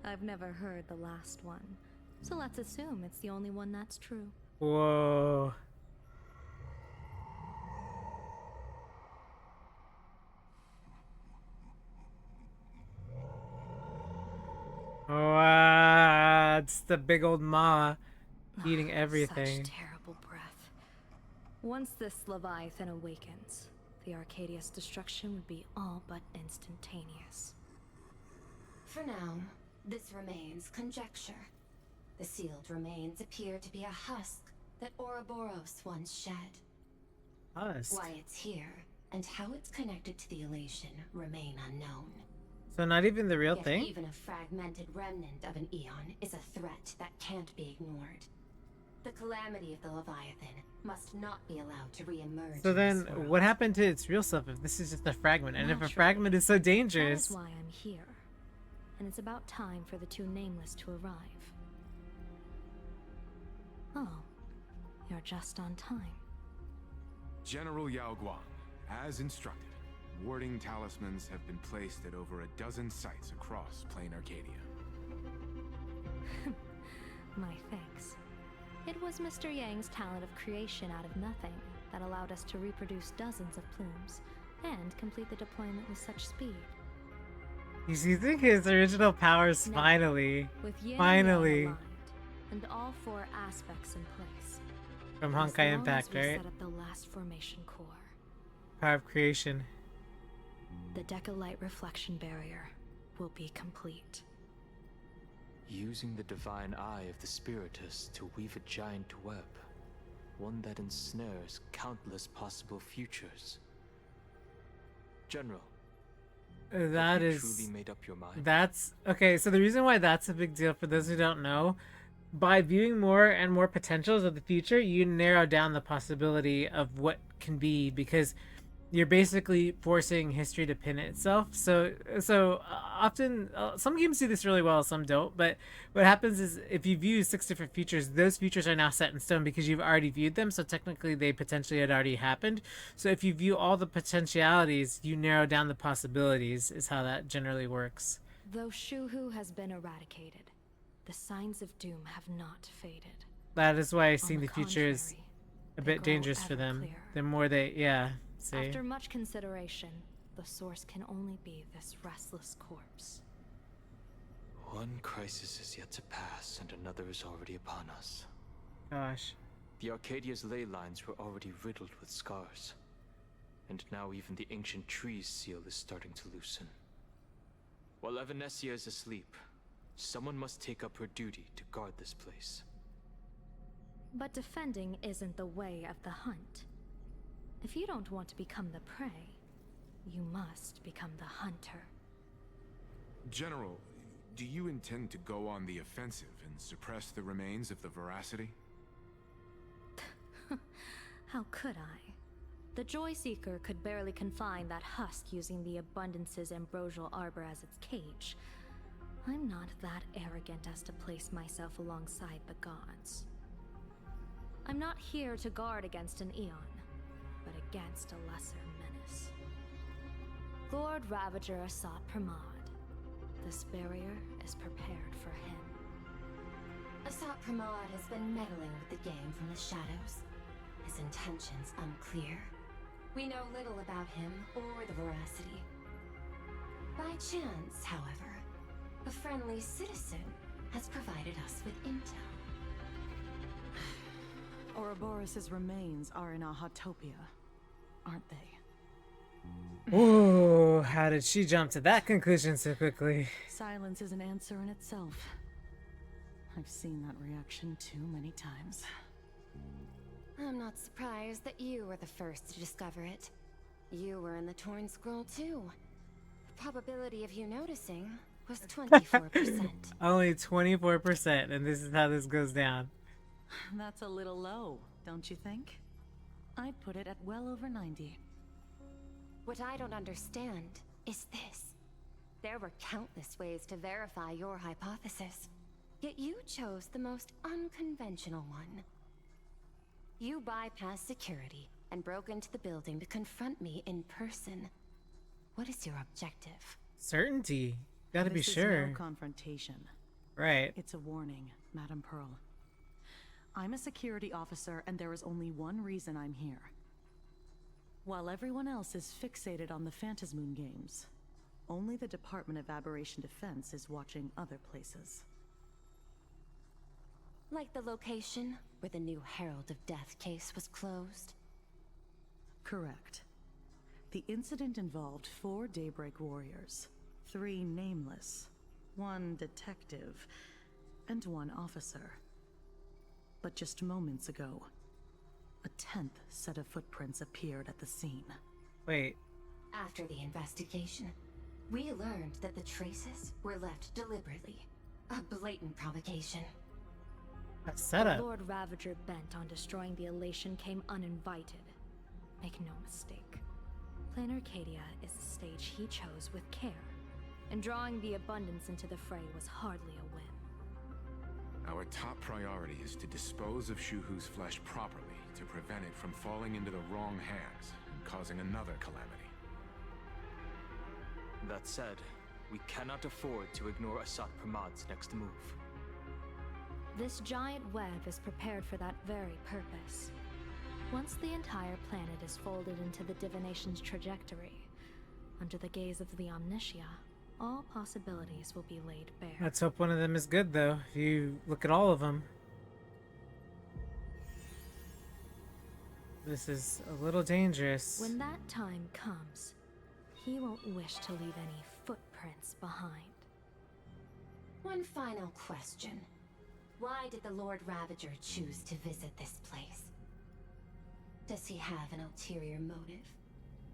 I've never heard the last one, so let's assume it's the only one that's true. Whoa. Wow, it's the big old maw eating everything. Such terrible breath. Once this Leviathan awakens, the Arcadia's destruction would be all but instantaneous. For now, this remains conjecture. The sealed remains appear to be a husk that Ouroboros once shed. Husk? Why it's here, and how it's connected to the elation remain unknown. So not even the real Yet thing? even a fragmented remnant of an Eon is a threat that can't be ignored. The calamity of the Leviathan must not be allowed to re-emerge. So in then, this world. what happened to its real self if this is just a fragment? And if a Naturally. fragment is so That dangerous... is why I'm here. And it's about time for the two Nameless to arrive. Oh, you're just on time. General Yao Guang, as instructed, warding talismans have been placed at over a dozen sites across Planarcadia. My thanks. It was Mr. Yang's talent of creation out of nothing that allowed us to reproduce dozens of plumes and complete the deployment with such speed. He's using his original powers Now, finally. With yin Finally. and yang aligned, and all four aspects in place. From As Honkai long Impact, as we right? set up the last formation core, Power of creation. the Decalite reflection barrier will be complete. Using the divine eye of the Spiritus to weave a giant web, one that ensnares countless possible futures. General, That have you is... truly made up your mind? That's... Okay, so the reason why that's a big deal, for those who don't know, by viewing more and more potentials of the future, you narrow down the possibility of what can be, because you're basically forcing history to pin itself. So often, some games do this really well, some don't. But what happens is, if you view 6 different futures, those futures are now set in stone because you've already viewed them. So technically, they potentially had already happened. So if you view all the potentialities, you narrow down the possibilities. Is how that generally works. Though Shuhu has been eradicated, the signs of doom have not faded. That is why I On see the future is contrary, a they bit grow dangerous for ever them. clearer. The more they, yeah. See. After much consideration, the source can only be this restless corpse. One crisis is yet to pass, and another is already upon us. Gosh. The Arcadia's ley lines were already riddled with scars. And now even the ancient tree's seal is starting to loosen. While Evanesia is asleep, someone must take up her duty to guard this place. But defending isn't the way of the hunt. If you don't want to become the prey, you must become the hunter. General, do you intend to go on the offensive and suppress the remains of the Veracity? How could I? The Joy Seeker could barely confine that husk using the Abundance's ambrosial arbor as its cage. I'm not that arrogant as to place myself alongside the gods. I'm not here to guard against an Eon, but against a lesser menace. Lord Ravager Asat Pramad. This barrier is prepared for him. Asat Pramad has been meddling with the game from the shadows. His intentions unclear. We know little about him or the Veracity. By chance, however, a friendly citizen has provided us with intel. Ouroboros' remains are in Ahatopia, aren't they? Ooh, how did she jump to that conclusion so quickly? Silence is an answer in itself. I've seen that reaction too many times. I'm not surprised that you were the first to discover it. You were in the Torn Scroll too. The probability of you noticing was 24%. Only 24%, and this is how this goes down. That's a little low, don't you think? I'd put it at well over 90. What I don't understand is this. There were countless ways to verify your hypothesis, yet you chose the most unconventional one. You bypassed security and broke into the building to confront me in person. What is your objective? Certainty. Gotta be This is sure. no confrontation. Right. It's a warning, Madam Pearl. I'm a security officer, and there is only one reason I'm here. While everyone else is fixated on the Phantasmoon games, only the Department of Aberration Defense is watching other places. Like the location where the new Herald of Death case was closed? Correct. The incident involved 4 Daybreak warriors, 3 nameless, 1 detective, and 1 officer. But just moments ago, a 10th set of footprints appeared at the scene. Wait. After the investigation, we learned that the traces were left deliberately. A blatant provocation. A setup. Lord Ravager bent on destroying the Elation came uninvited. Make no mistake. Planarcadia is the stage he chose with care, and drawing the Abundance into the fray was hardly a win. Our top priority is to dispose of Shuhu's flesh properly to prevent it from falling into the wrong hands and causing another calamity. That said, we cannot afford to ignore Asat Pramad's next move. This giant web is prepared for that very purpose. Once the entire planet is folded into the divination's trajectory, under the gaze of the Omnitia, all possibilities will be laid bare. Let's hope one of them is good, though. If you look at all of them. This is a little dangerous. When that time comes, he won't wish to leave any footprints behind. One final question. Why did the Lord Ravager choose to visit this place? Does he have an ulterior motive?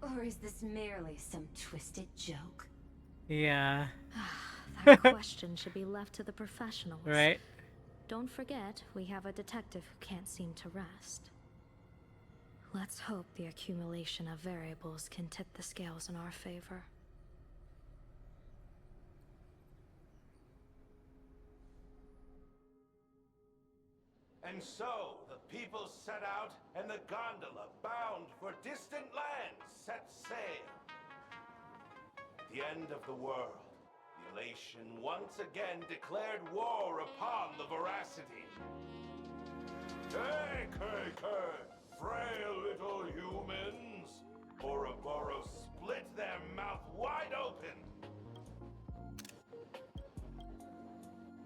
Or is this merely some twisted joke? Yeah. That question should be left to the professionals. Right. Don't forget, we have a detective who can't seem to rest. Let's hope the accumulation of variables can tip the scales in our favor. And so, the people set out, and the gondola, bound for distant lands, set sail. At the end of the world, the Elation once again declared war upon the Veracity. Frail little humans! Ouroboros split their mouth wide open.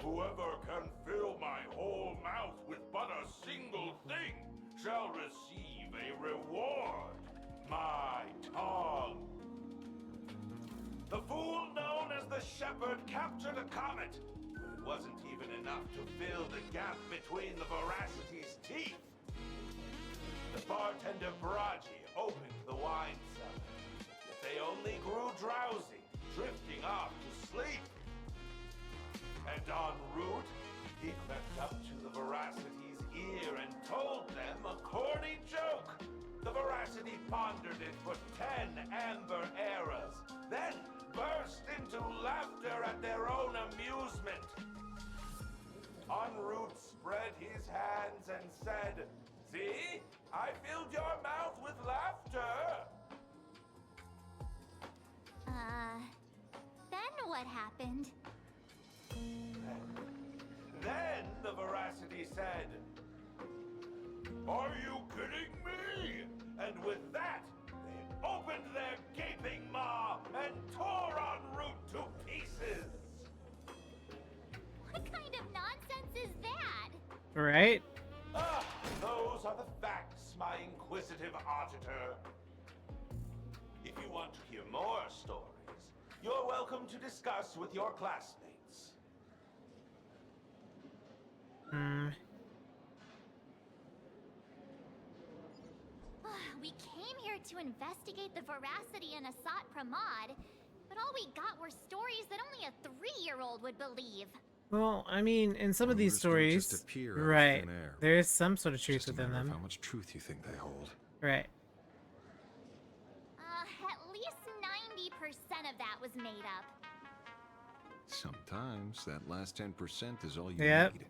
Whoever can fill my whole mouth with but a single thing shall receive a reward. My tongue. The fool known as the Shepherd captured a comet. It wasn't even enough to fill the gap between the Veracity's teeth. The bartender Baraji opened the wine cellar. Yet they only grew drowsy, drifting off to sleep. And en route, he crept up to the Veracity's ear and told them a corny joke. The Veracity pondered it for 10 amber eras, then burst into laughter at their own amusement. En route spread his hands and said, "See? I filled your mouth with laughter." Then what happened? Then the Veracity said, "Are you kidding me?" And with that, they opened their gaping maw and tore en route to pieces. What kind of nonsense is that? Right? Ah, those are the facts, my inquisitive auditor. If you want to hear more stories, you're welcome to discuss with your classmates. We came here to investigate the Veracity and Asat Pramod, But all we got were stories that only a 3-year-old would believe. Well, I mean, in some of these Rumors don't stories, just appear out of right, thin air. there is some sort of It's truth just a within matter of them. how much truth you think they hold. Right. At least 90% of that was made up. Sometimes that last 10% is all you Yep. need.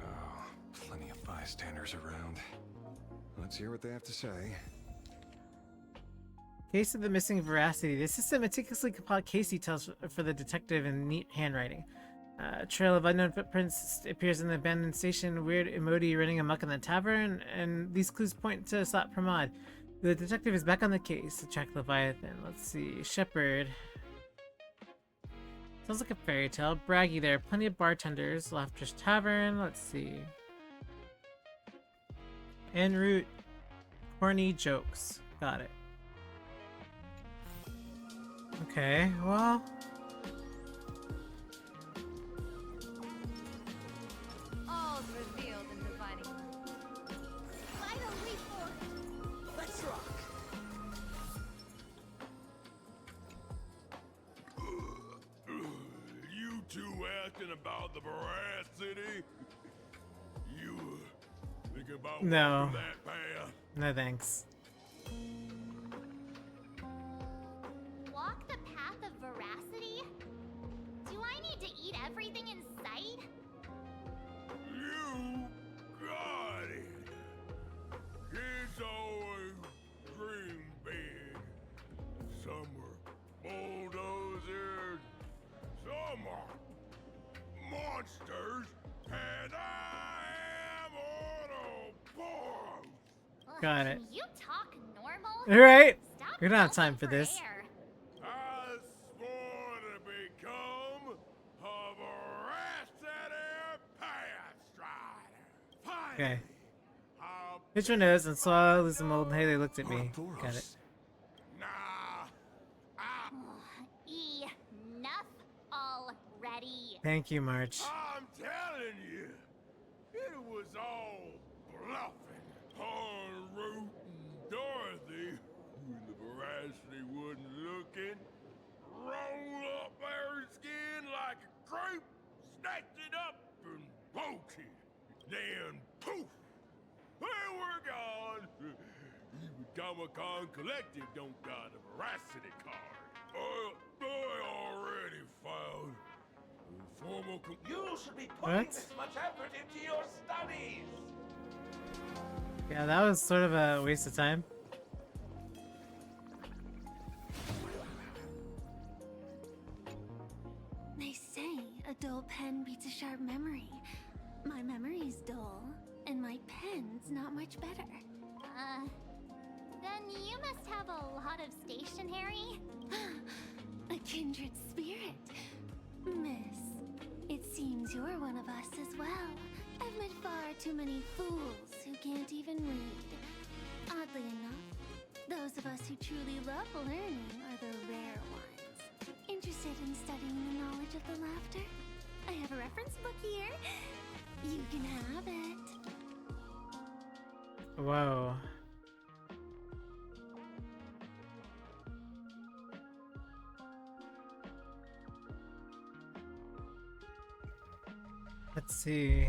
Oh, plenty of bystanders around. Let's hear what they have to say. Case of the missing veracity. This is a meticulously compiled case details for the detective in neat handwriting. Trail of unknown footprints appears in the abandoned station. Weird emoji running amok in the tavern, and these clues point to Slat Pramod. The detective is back on the case. Track Leviathan. Let's see. Shepherd. Sounds like a fairy tale. Braggy there. Plenty of bartenders. Laughter's Tavern. Let's see. En route. Corny jokes. Got it. Okay, well. All's revealed in dividing line. Finally, Let's rock! You two asking about the veracity? You thinking about No. walking that path? No thanks. walk the path of veracity? Do I need to eat everything in sight? You got it. Kids always dream big. Some are bulldozers, some are monsters, and I am Autoboros. Got it. Can you talk normal? Alright. Stop We don't have gulping time for this. air. I swore to become a veracity path strider. Okay. I'll Hitch my nose and saw lose some old hey, they looked at me. Got it. Enough already. Thank you, March. I'm telling you, it was all bluffing. On Root and Dorothy, when the veracity wasn't looking, roll up their skin like a crepe, snatched it up and poked it. Then poof, they were gone. Even Comic-Con Collective don't got a veracity card. I already found a formal You should be putting What? this much effort into your studies. Yeah, that was sort of a waste of time. They say a dull pen beats a sharp memory. My memory's dull, and my pen's not much better. Then you must have a lot of stationery? A kindred spirit. Miss, it seems you're one of us as well. I've met far too many fools who can't even read. Oddly enough, those of us who truly love learning are the rare ones. Interested in studying the knowledge of the laughter? I have a reference book here. You can have it. Whoa. Let's see.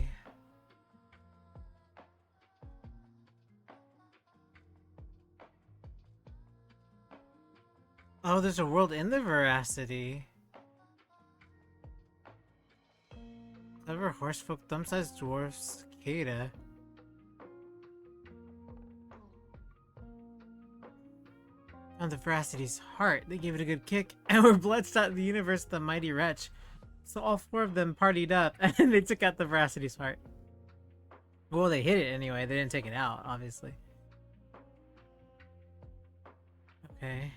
Oh, there's a world in the veracity. Clever horsefolk, thumb-sized dwarfs, cicada. Found the veracity's heart. They gave it a good kick, and were blitzed out of the universe with the mighty wretch. So all four of them partied up, and they took out the veracity's heart. Well, they hit it anyway. They didn't take it out, obviously. Okay.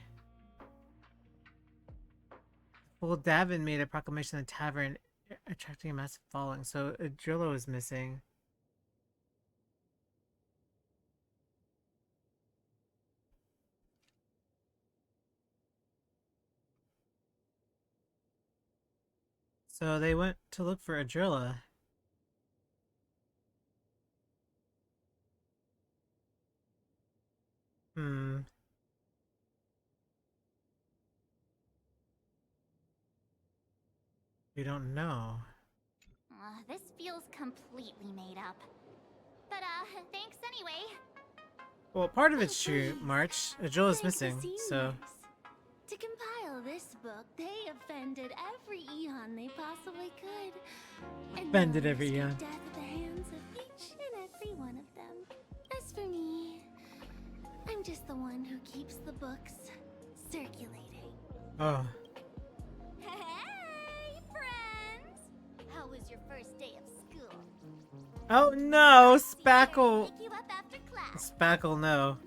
Well, Davin made a proclamation in the tavern, attracting a massive following. So Drillo is missing. So they went to look for Adrilla. Hmm. We don't know. This feels completely made up. But, thanks anyway. Well, part of it's true, March. Joel is missing, so... To compile this book, they offended every Eon they possibly could. And Offended now every they Eon. escape death at the hands of each and every one of them. As for me, I'm just the one who keeps the books circulating. Oh. Hey, friends! How was your first day of school? Oh no! Spackle! Pick you up after class. Spackle, no.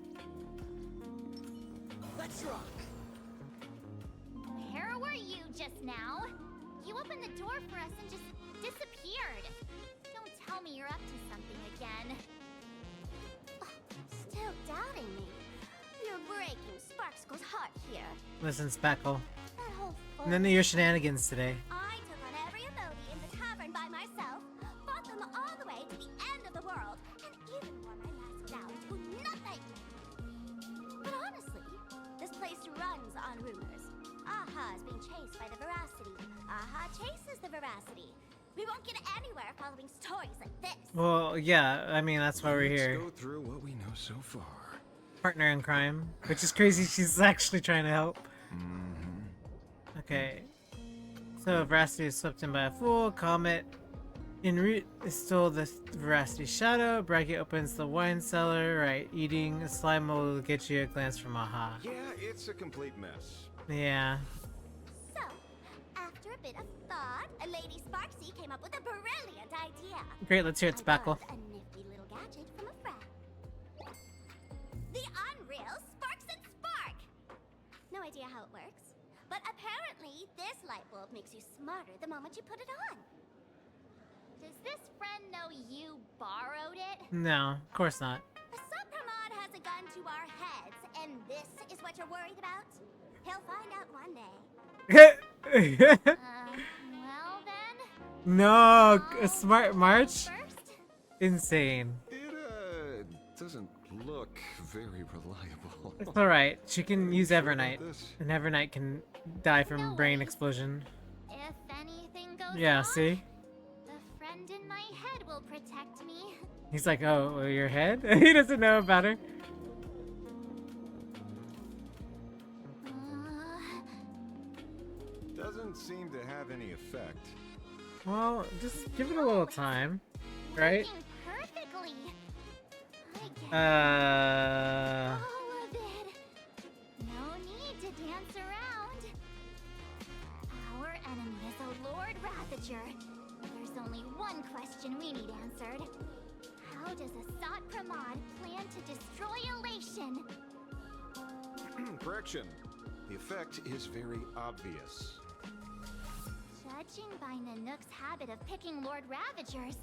Let's rock! Where were you just now? You opened the door for us and just disappeared. Don't tell me you're up to something again. Still doubting me? You're breaking Sparkskull's heart here. Listen, Spackle. That whole None of your shenanigans today. I took on every emoji in the tavern by myself, fought them all the way to the end of the world, and even wore my mask down to nothing. But honestly, this place runs on rumors. Aha is being chased by the veracity. Aha chases the veracity. We won't get anywhere following stories like this. Well, yeah, I mean, that's why we're here. Let's go through what we know so far. Partner in crime. Which is crazy, she's actually trying to help. Okay. So, Veracity is swept in by a fool. Comet en route stole the Veracity shadow. Braggy opens the wine cellar. Right, eating a slime will get you a glance from Aha. Yeah, it's a complete mess. Yeah. So, after a bit of thought, Lady Sparksy came up with a brilliant idea. Great, let's hear it, Spackle. A nifty little gadget from a friend. The Unreal Sparks and Spark! No idea how it works, but apparently this light bulb makes you smarter the moment you put it on. Does this friend know you borrowed it? No, of course not. The Supramod has a gun to our heads, and this is what you're worried about? He'll find out one day. Well then. No, a smart March? Insane. It doesn't look very reliable. It's alright, she can use Evernight. And Evernight can die from brain explosion. If anything goes Yeah, wrong, see? the friend in my head will protect me. He's like, oh, your head? He doesn't know about her. Doesn't seem to have any effect. Well, just give it a little time, right? Perfectly. Uh. All of it. No need to dance around. Our enemy is a Lord Ravager. There's only one question we need answered. How does Asat Pramod plan to destroy Elation? Correction. The effect is very obvious. Judging by Nanook's habit of picking Lord Ravagers,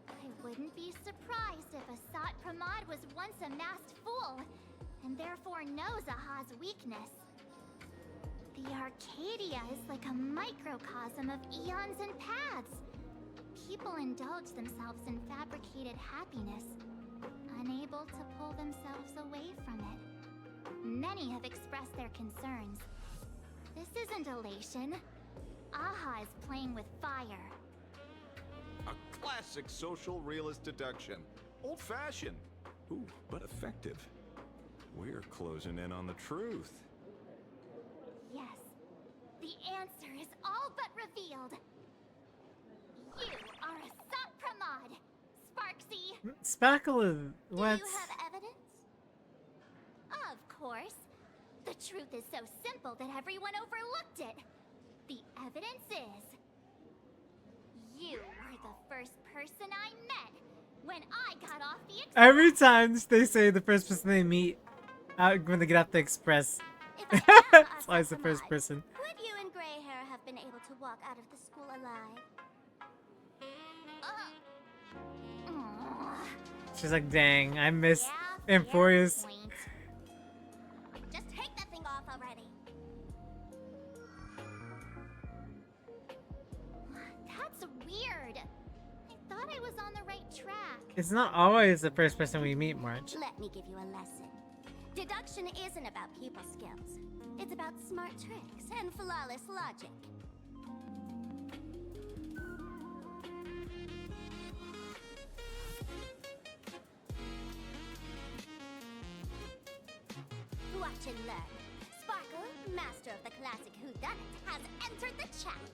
I wouldn't be surprised if Asat Pramod was once a masked fool, and therefore knows Aha's weakness. The Arcadia is like a microcosm of eons and paths. People indulge themselves in fabricated happiness, unable to pull themselves away from it. Many have expressed their concerns. This isn't elation. Aha is playing with fire. A classic social realist deduction. Old-fashioned. Ooh, but effective. We're closing in on the truth. Yes. The answer is all but revealed. You are Asat Pramod, Sparksy. Spackle is... what? Do you have evidence? Of course. The truth is so simple that everyone overlooked it. The evidence is... you were the first person I met when I got off the express. Every time they say the first person they meet when they get off the express. It's always the first person. Would you and Grey Hair have been able to walk out of the school alive? She's like, dang, I miss Emphorius. Just take that thing off already. That's weird. I thought I was on the right track. It's not always the first person we meet, March. Let me give you a lesson. Deduction isn't about people skills. It's about smart tricks and flawless logic. Watch and learn. Sparkle, master of the classic whodunit, has entered the chat.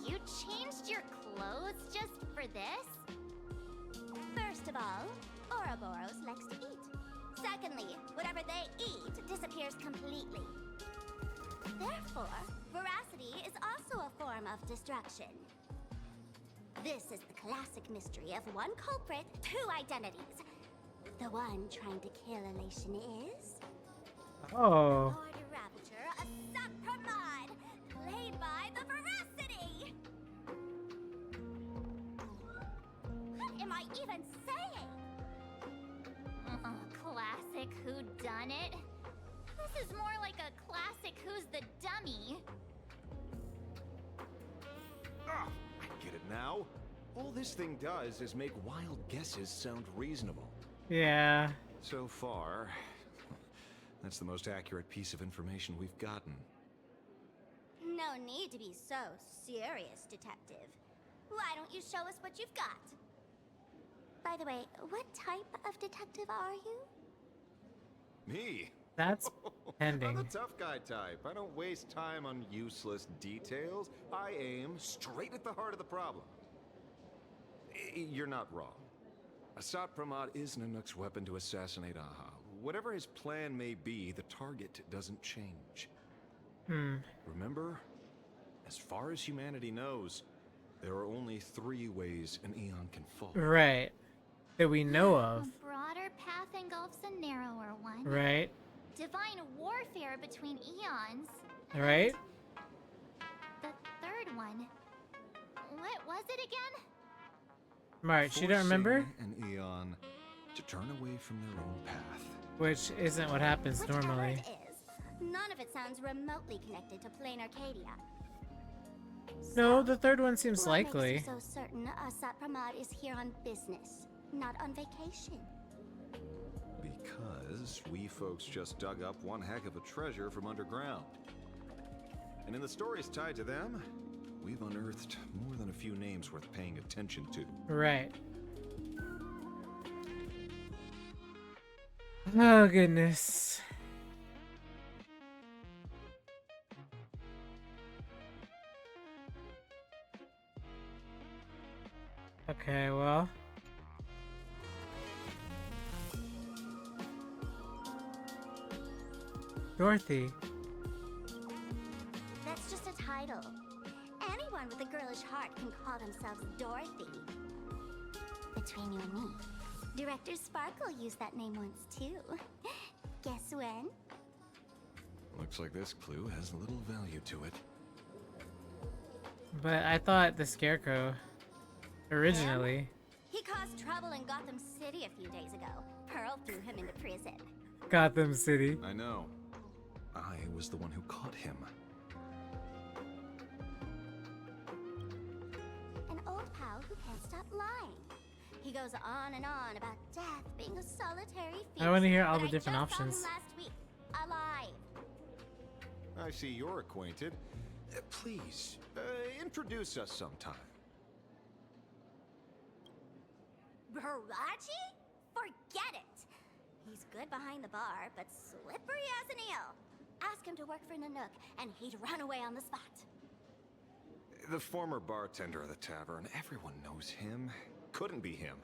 You changed your clothes just for this? First of all, Ouroboros likes to eat. Secondly, whatever they eat disappears completely. Therefore, veracity is also a form of destruction. This is the classic mystery of one culprit, two identities. The one trying to kill Elation is... Oh. Lord Ravager, a Sapramod, played by the Veracity! What am I even saying? Classic whodunit? This is more like a classic Who's the Dummy. Ah, I get it now. All this thing does is make wild guesses sound reasonable. Yeah. So far, that's the most accurate piece of information we've gotten. No need to be so serious, detective. Why don't you show us what you've got? By the way, what type of detective are you? Me? That's pending. I'm the tough guy type. I don't waste time on useless details. I aim straight at the heart of the problem. You're not wrong. Asat Pramod is Nanook's weapon to assassinate Aha. Whatever his plan may be, the target doesn't change. Remember, as far as humanity knows, there are only 3 ways an Eon can fall. Right. That we know of. A broader path engulfs a narrower one. Right. Divine warfare between eons. Right. The third one. What was it again? March, you don't remember? Forcing an Eon to turn away from their own path. Which isn't what happens normally. It is. None of it sounds remotely connected to Planarcadia. No, the third one seems What likely. makes you so certain Asat Pramod is here on business, not on vacation? Because we folks just dug up one heck of a treasure from underground. And in the stories tied to them, we've unearthed more than a few names worth paying attention to. Right. Oh, goodness. Okay, well. Dorothy. That's just a title. Anyone with a girlish heart can call themselves Dorothy. Between you and me, Director Sparkle used that name once too. Guess when? Looks like this clue has little value to it. But I thought the Scarecrow originally. He caused trouble in Gotham City a few days ago. Pearl threw him into prison. Gotham City. I know. I was the one who caught him. An old pal who can't stop lying. He goes on and on about death being a solitary feast. I want to hear all but the different I just saw him options. last week, alive. I see you're acquainted. Please, introduce us sometime. Baraji? Forget it! He's good behind the bar, but slippery as an eel. Ask him to work for Nanook, and he'd run away on the spot. The former bartender of the tavern, everyone knows him. Couldn't be him.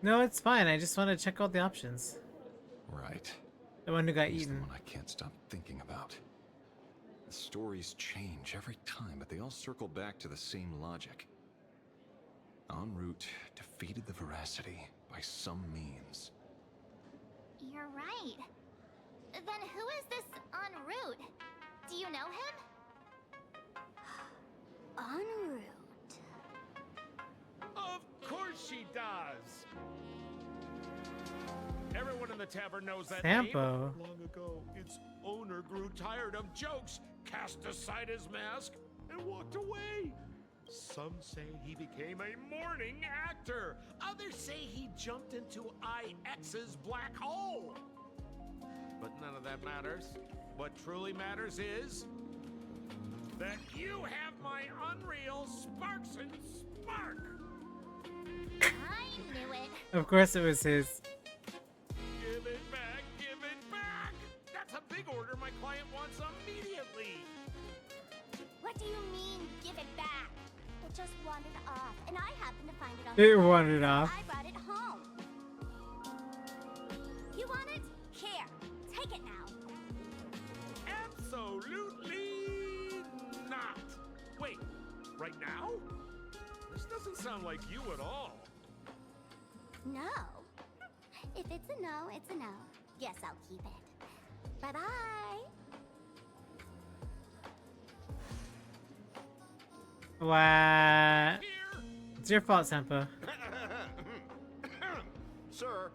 No, it's fine. I just want to check out the options. Right. The one who got He's eaten. the one I can't stop thinking about. The stories change every time, but they all circle back to the same logic. En route, defeated the Veracity by some means. You're right. Then who is this en route? Do you know him? En route. Of course she does. Everyone in the tavern knows that Sampo. name. Long ago, its owner grew tired of jokes, cast aside his mask, and walked away. Some say he became a morning actor. Others say he jumped into IX's black hole. But none of that matters. What truly matters is that you have my unreal Sparks and Spark. I knew it. Of course it was his. Give it back, give it back. That's a big order my client wants immediately. What do you mean, give it back? It just wandered off, and I happened to find it on It the wandered so off. I brought it home. You want it? Here, take it now. Absolutely not. Wait, right now? This doesn't sound like you at all. No. If it's a no, it's a no. Guess I'll keep it. Bye-bye. What? It's your fault, Senpo. Sir,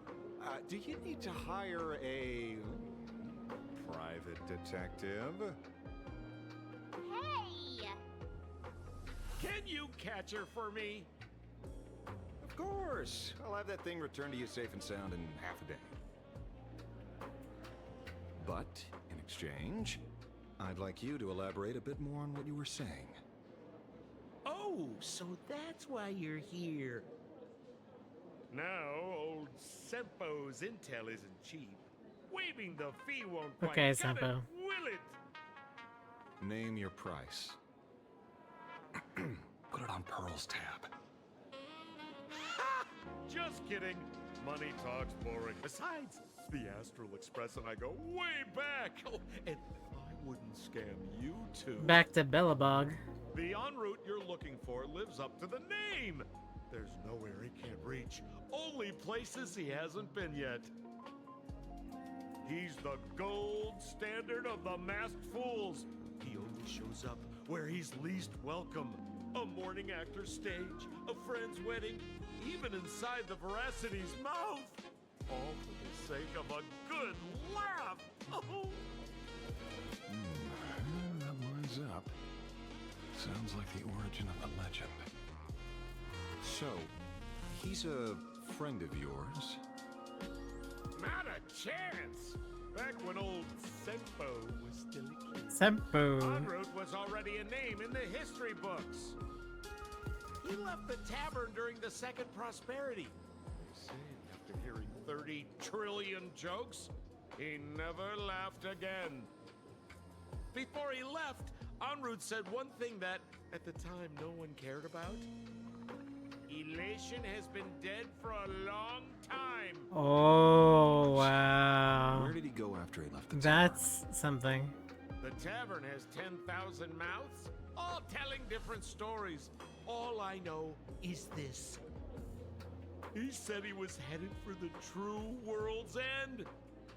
do you need to hire a private detective? Hey! Can you catch her for me? Of course. I'll have that thing returned to you safe and sound in half a day. But, in exchange, I'd like you to elaborate a bit more on what you were saying. Oh, so that's why you're here. Now, old Senpo's intel isn't cheap. Waiving the fee won't quite Okay, cut Senpo. it, will it? Name your price. Put it on Pearl's tab. Just kidding. Money talks boring. Besides, the Astral Express and I go way back. Oh, and I wouldn't scam you two. Back to Bellabog. The en route you're looking for lives up to the name. There's nowhere he can't reach. Only places he hasn't been yet. He's the gold standard of the masked fools. He only shows up where he's least welcome. A morning actor's stage, a friend's wedding, even inside the Veracity's mouth. All for the sake of a good laugh. Oh. That lines up. Sounds like the origin of a legend. So, he's a friend of yours? Not a chance. Back when old Senpo was still a kid. Senpo. En route was already a name in the history books. He left the tavern during the Second Prosperity. They say after hearing 30 trillion jokes, he never laughed again. Before he left, En route said one thing that, at the time, no one cared about. Elation has been dead for a long time. Oh, wow. Where did he go after he left the That's something. The tavern has 10,000 mouths, all telling different stories. All I know is this. He said he was headed for the true world's end,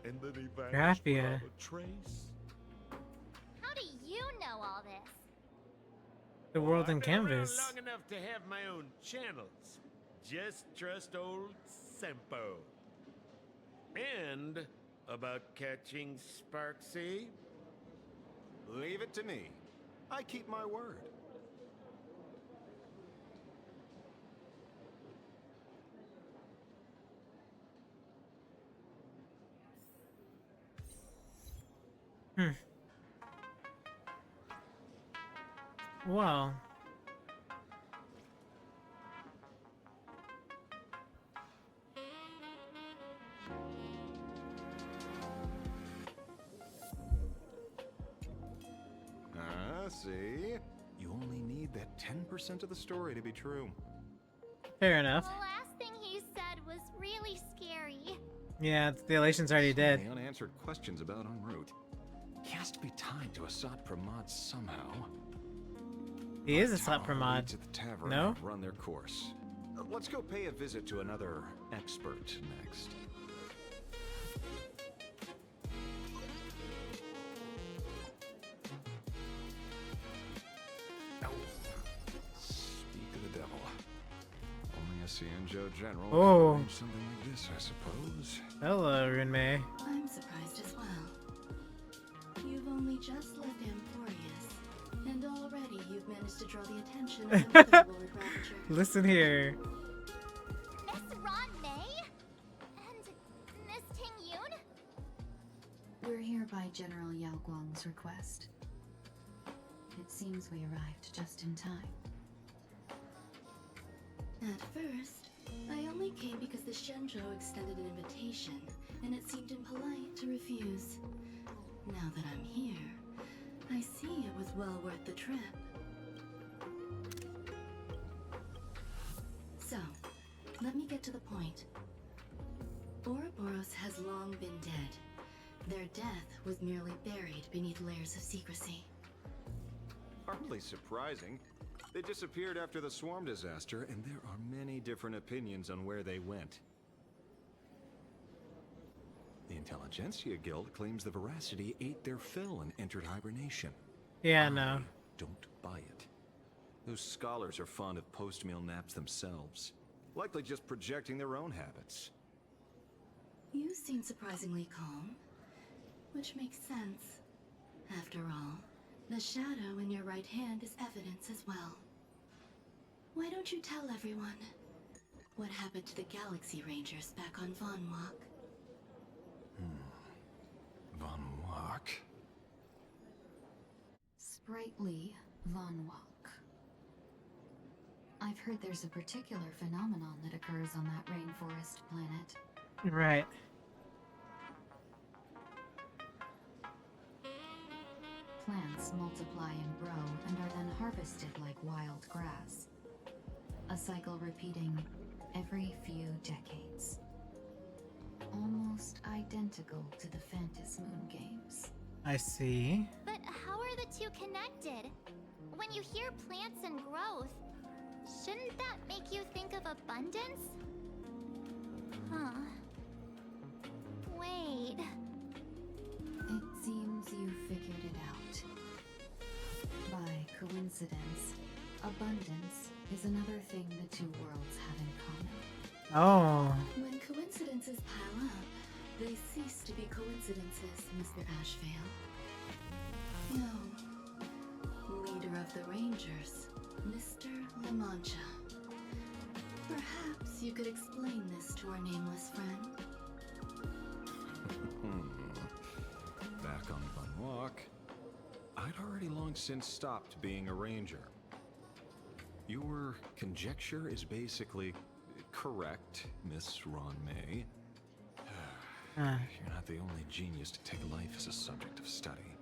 and then he vanished without a trace. How do you know all this? The world in I've been around canvas. long enough to have my own channels. Just trust old Senpo. And about catching Sparksy? Leave it to me. I keep my word. Well. See? You only need that 10% of the story to be true. Fair enough. The last thing he said was really scary. Yeah, the elation's already dead. The unanswered questions about en route. He has to be tied to a Sot Pramod somehow. He is a Sot Lead Pramod. to the tavern No? and run their course. Let's go pay a visit to another expert next. Speak of the devil. Only a Cienjo general Oh. could arrange something like this, I suppose. Hello, Runmei. I'm surprised as well. You've only just left Emporius, and already you've managed to draw the attention of another Lord Ravager. Listen here. Miss Ron May? And Miss Ting Yoon? We're here by General Yao Guang's request. It seems we arrived just in time. At first, I only came because the Shenzhou extended an invitation, and it seemed impolite to refuse. Now that I'm here, I see it was well worth the trip. So, let me get to the point. Ouroboros has long been dead. Their death was merely buried beneath layers of secrecy. Hardly surprising. They disappeared after the swarm disaster, and there are many different opinions on where they went. The Intelligentsia Guild claims the Veracity ate their fill and entered hibernation. Yeah, no. Don't buy it. Those scholars are fond of post-meal naps themselves, likely just projecting their own habits. You seem surprisingly calm, which makes sense. After all, the shadow in your right hand is evidence as well. Why don't you tell everyone what happened to the Galaxy Rangers back on Von Walk? Von Walk? Sprightly Von Walk. I've heard there's a particular phenomenon that occurs on that rainforest planet. Right. Plants multiply and grow and are then harvested like wild grass. A cycle repeating every few decades. Almost identical to the Phantom Moon games. I see. But how are the two connected? When you hear plants and growth, shouldn't that make you think of abundance? Huh. Wait. It seems you figured it out. By coincidence, abundance is another thing the two worlds have in common. Oh. When coincidences pile up, they cease to be coincidences, Mr. Ashvale. No. Leader of the Rangers, Mr. La Mancha. Perhaps you could explain this to our nameless friend. Back on Von Walk, I'd already long since stopped being a ranger. Your conjecture is basically correct, Miss Ron May. You're not the only genius to take life as a subject of study.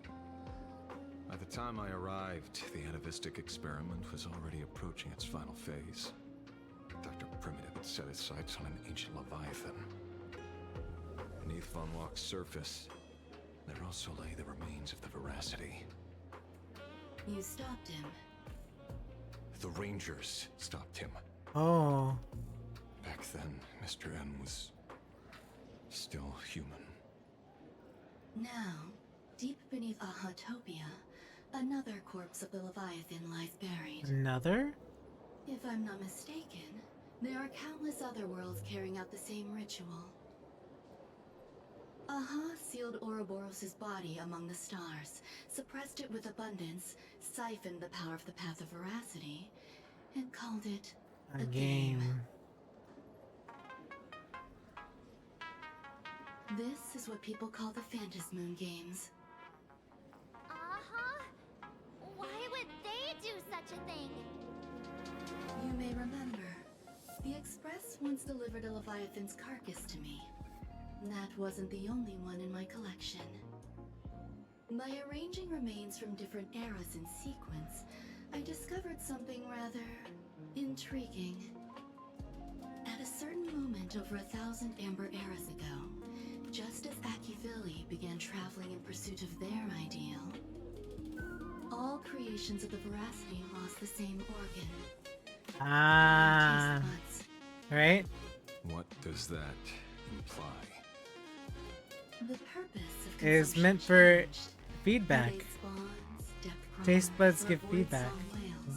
By the time I arrived, the atavistic experiment was already approaching its final phase. Dr. Primitive had set his sights on an ancient Leviathan. Beneath Von Walk's surface, there also lay the remains of the Veracity. You stopped him. The Rangers stopped him. Oh. Back then, Mr. N was still human. Now, deep beneath Ahatopia, another corpse of the Leviathan lies buried. Another? If I'm not mistaken, there are countless other worlds carrying out the same ritual. Aha sealed Ouroboros' body among the stars, suppressed it with abundance, siphoned the power of the Path of Veracity, and called it a game. This is what people call the Phantom Moon games. Uh-huh. Why would they do such a thing? You may remember, the Express once delivered a Leviathan's carcass to me. That wasn't the only one in my collection. By arranging remains from different eras in sequence, I discovered something rather intriguing. At a certain moment over 1,000 Amber eras ago, just as Akivili began traveling in pursuit of their ideal, all creations of the Veracity lost the same organ. Ah. Right? What does that imply? The purpose of Is meant for feedback. Taste buds give feedback.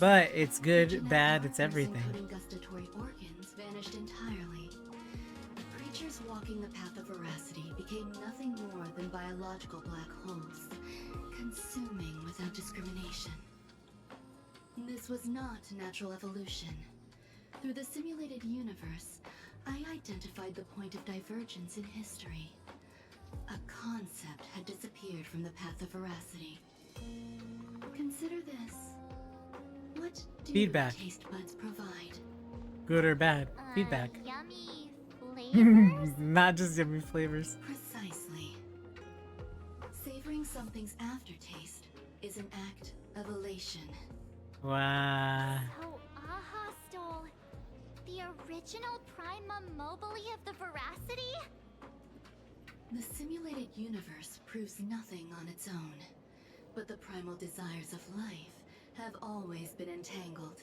But it's good, bad, it's everything. Gustatory organs vanished entirely. Creatures walking the path of Veracity became nothing more than biological black holes, consuming without discrimination. This was not natural evolution. Through the simulated universe, I identified the point of divergence in history. A concept had disappeared from the path of veracity. Consider this. What do Feedback. taste buds provide? Good or bad? Feedback. Yummy flavors? Not just yummy flavors. Precisely. Savoring something's aftertaste is an act of elation. Wow. So, Aha stole the original Prima Mobile of the Veracity? The simulated universe proves nothing on its own, but the primal desires of life have always been entangled.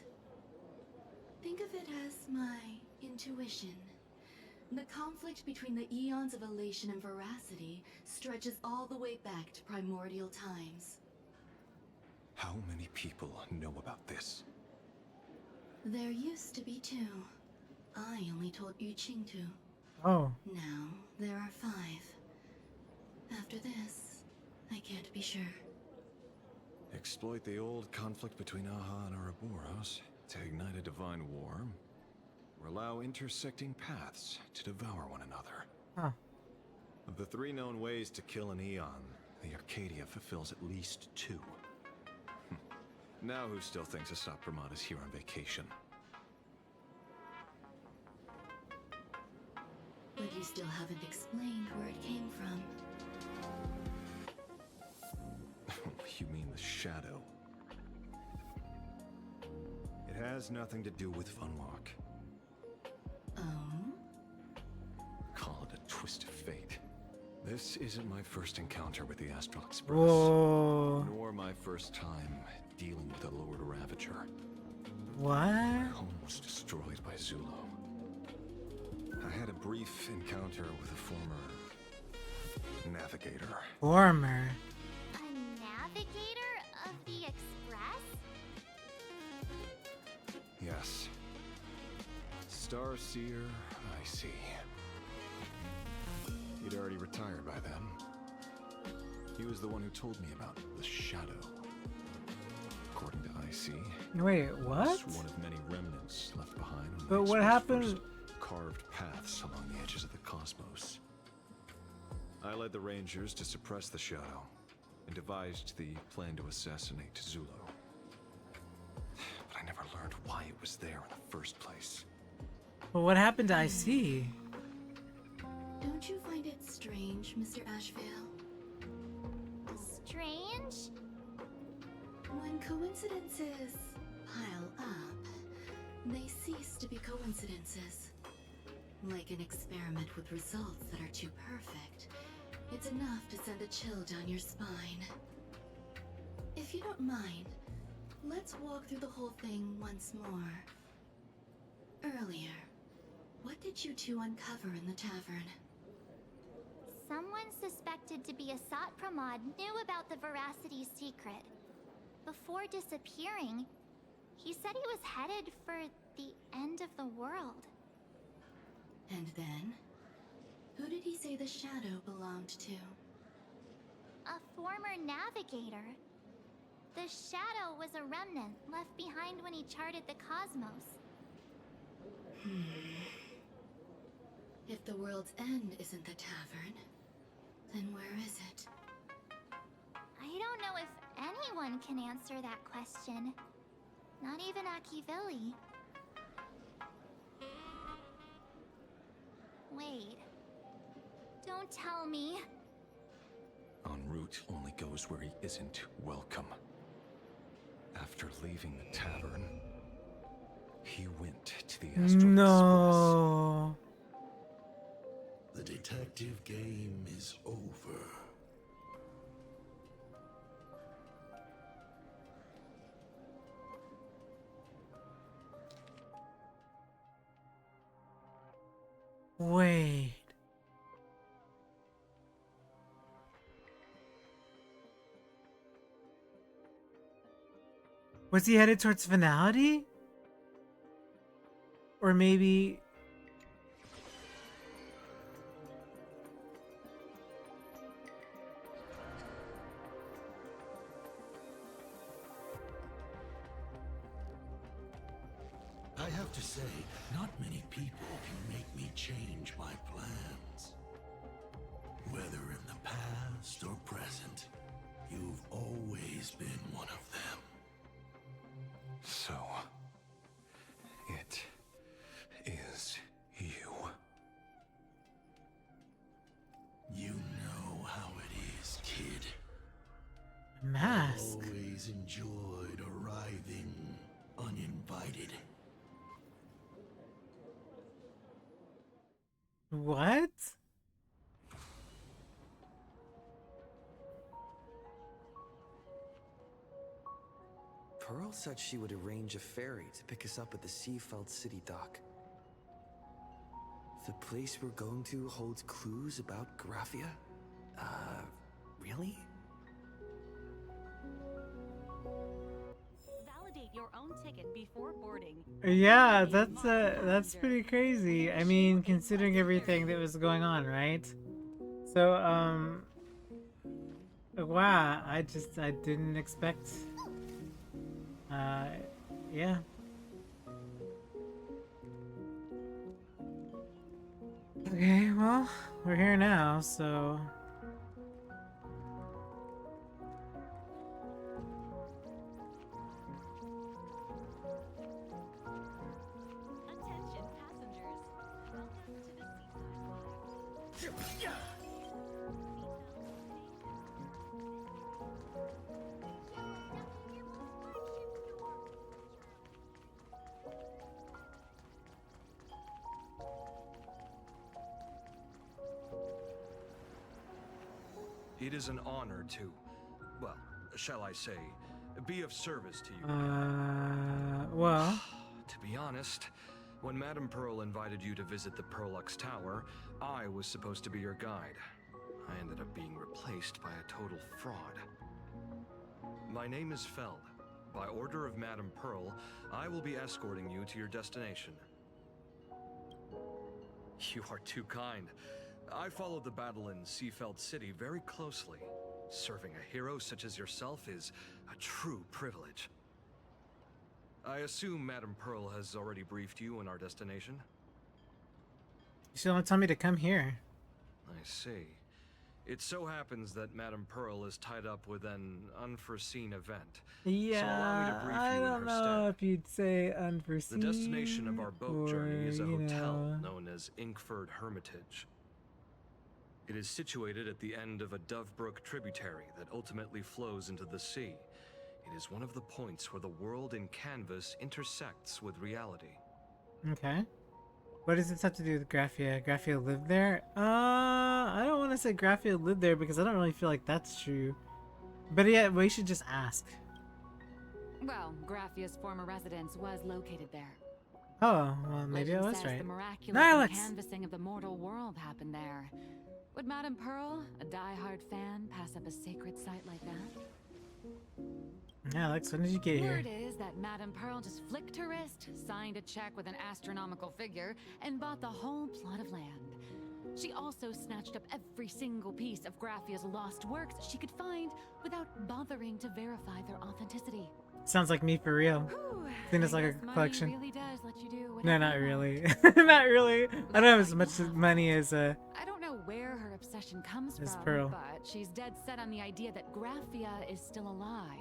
Think of it as my intuition. The conflict between the eons of elation and veracity stretches all the way back to primordial times. How many people know about this? There used to be 2. I only told Yu Qing 2. Oh. Now, there are 5. After this, I can't be sure. Exploit the old conflict between Aha and Ouroboros to ignite a divine war, or allow intersecting paths to devour one another. Huh. Of the 3 known ways to kill an Eon, the Arcadia fulfills at least 2. Now who still thinks Asap Pramod is here on vacation? But you still haven't explained where it came from. You mean the shadow? It has nothing to do with Funwalk. Oh? Call it a twist of fate. This isn't my first encounter with the Astral Express. Whoa. Nor my first time dealing with a Lord Ravager. What? My home was destroyed by Zulo. I had a brief encounter with a former navigator. Former? A navigator of the Express? Yes. Starseer, I see. He'd already retired by then. He was the one who told me about the shadow. According to IC, Wait, what? it's one of many remnants left behind when the But what Express happened? first carved paths along the edges of the cosmos. I led the Rangers to suppress the shadow and devised the plan to assassinate Zulo. But I never learned why it was there in the first place. But what happened to IC? Don't you find it strange, Mr. Ashvale? Strange? When coincidences pile up, they cease to be coincidences. Like an experiment with results that are too perfect, it's enough to send a chill down your spine. If you don't mind, let's walk through the whole thing once more. Earlier, what did you 2 uncover in the tavern? Someone suspected to be a Asat Pramod knew about the Veracity secret. Before disappearing, he said he was headed for the end of the world. And then? Who did he say the shadow belonged to? A former navigator. The shadow was a remnant left behind when he charted the cosmos. If the world's end isn't the tavern, then where is it? I don't know if anyone can answer that question. Not even Akivili. Wait. Don't tell me. En route only goes where he isn't welcome. After leaving the tavern, he went to the Astral No. The detective game is over. Wait. Was he headed towards finality? Or maybe... I have to say, not many people can make me change my plans. Whether in the past or present, you've always been one of them. So, it is you. You know how it is, kid. Mask. I've always enjoyed arriving uninvited. What? Pearl said she would arrange a ferry to pick us up at the Seafeld City dock. The place we're going to holds clues about Graphia? Really? Validate your own ticket before boarding. Yeah, that's pretty crazy. I mean, considering everything that was going on, right? So, wow, I didn't expect, yeah. Okay, well, we're here now, so... Attention passengers. Welcome to the Seaside Line. It is an honor to, well, shall I say, be of service to you. Well... To be honest, when Madame Pearl invited you to visit the Perlux Tower, I was supposed to be your guide. I ended up being replaced by a total fraud. My name is Feld. By order of Madame Pearl, I will be escorting you to your destination. You are too kind. I followed the battle in Seafeld City very closely. Serving a hero such as yourself is a true privilege. I assume Madame Pearl has already briefed you on our destination? She only told me to come here. I see. It so happens that Madame Pearl is tied up with an unforeseen event. Yeah, so allow me to brief I you in don't her know stead. if you'd say unforeseen. The destination of our boat journey is a or, hotel known as Inkford Hermitage. It is situated at the end of a Dovebrook tributary that ultimately flows into the sea. It is one of the points where the world in canvas intersects with reality. Okay. What does this have to do with Graphia? Graphia lived there? I don't want to say Graphia lived there because I don't really feel like that's true. But yeah, we should just ask. Well, Graphia's former residence was located there. Oh, well, maybe I Legend was says right. The miraculous Nihilix! canvassing of the mortal world happened there. Would Madame Pearl, a die-hard fan, pass up a sacred site like that? Yeah, Alex, when did you get here? Word is that Madame Pearl just flicked her wrist, signed a check with an astronomical figure, and bought the whole plot of land. She also snatched up every single piece of Graphia's lost works she could find without bothering to verify their authenticity. Sounds like me for real. Seems like a Money collection. really does let you do No, whatever not you really. want. Not really. I don't have as much money as I don't know where her obsession comes Miss from, Pearl. but she's dead set on the idea that Graphia is still alive.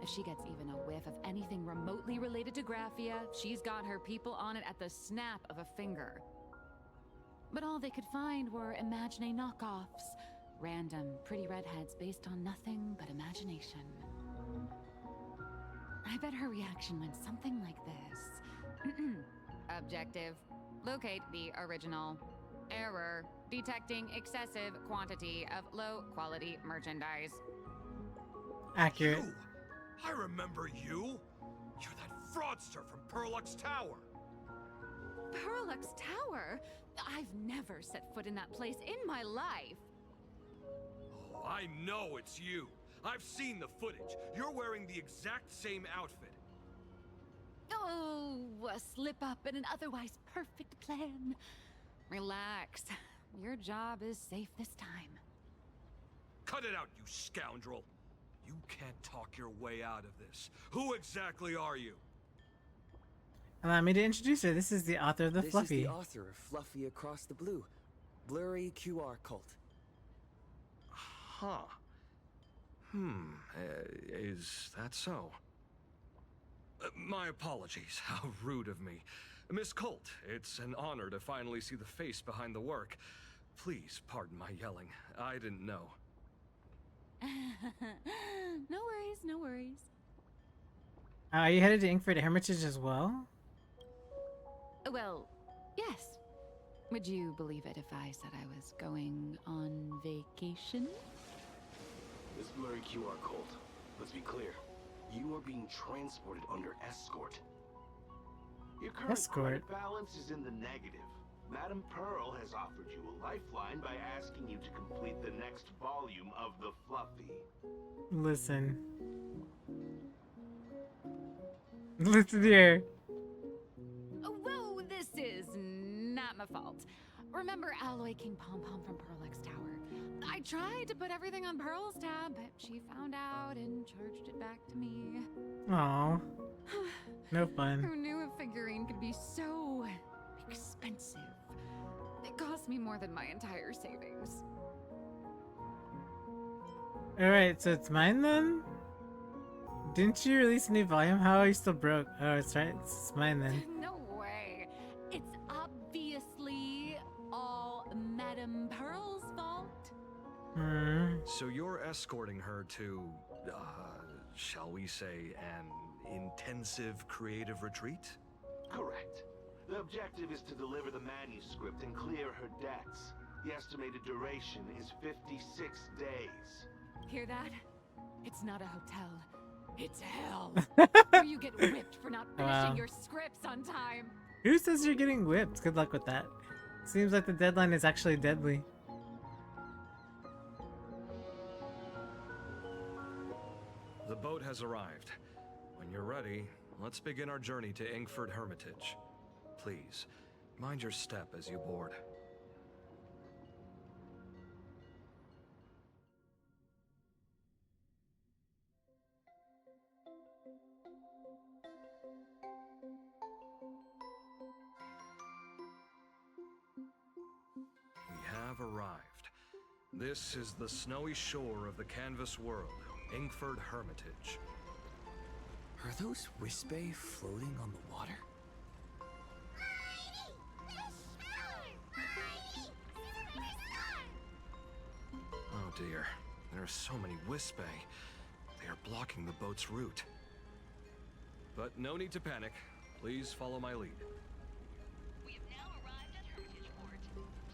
If she gets even a whiff of anything remotely related to Graphia, she's got her people on it at the snap of a finger. But all they could find were Imagine knockoffs. Random, pretty redheads based on nothing but imagination. I bet her reaction went something like this. Objective. Locate the original. Error. Detecting excessive quantity of low-quality merchandise. accurate. You? I remember you. You're that fraudster from Perlux Tower. Perlux Tower? I've never set foot in that place in my life. Oh, I know it's you. I've seen the footage. You're wearing the exact same outfit. Oh, a slip up in an otherwise perfect plan. Relax. Your job is safe this time. Cut it out, you scoundrel. You can't talk your way out of this. Who exactly are you? Allow me to introduce her. This is the author of the This Fluffy. is the author of Fluffy Across the Blue. Blurry QR Cult. Huh. Is that so? My apologies. How rude of me. Miss Colt, it's an honor to finally see the face behind the work. Please pardon my yelling. I didn't know. No worries, no worries. Are you headed to Inkford Hermitage as well? Well, yes. Would you believe it if I said I was going on vacation? This blurry QR code. Let's be clear. You are being transported under escort. Your current credit balance is in the negative. Madame Pearl has offered you a lifeline by asking you to complete the next volume of the Fluffy. Listen. Listen here. Oh, whoa, this is not my fault. Remember Alloy King Pom Pom from Pearlix Tower? I tried to put everything on Pearl's tab, but she found out and charged it back to me. Aw. No fun. Who knew a figurine could be so expensive? It cost me more than my entire savings. Alright, so it's mine then? Didn't you release a new volume? How are you still broke? Oh, it's right. It's mine then. No way. It's obviously all Madame Pearl's fault. So you're escorting her to, shall we say, an intensive creative retreat? Correct. The objective is to deliver the manuscript and clear her debts. The estimated duration is 56 days. Hear that? It's not a hotel. It's hell. Where you get whipped for not finishing your scripts on time. Who says you're getting whipped? Good luck with that. Seems like the deadline is actually deadly. The boat has arrived. When you're ready, let's begin our journey to Inkford Hermitage. Please, mind your step as you board. We have arrived. This is the snowy shore of the canvas world, Inkford Hermitage. Are those Wisbei floating on the water? Oh dear, there are so many Wisbei. They are blocking the boat's route. But no need to panic. Please follow my lead. We have now arrived at Hermitage Port.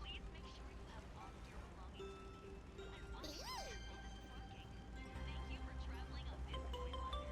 Please make sure you have all of your belongings. And once your phone is working, thank you for traveling on this toy liner.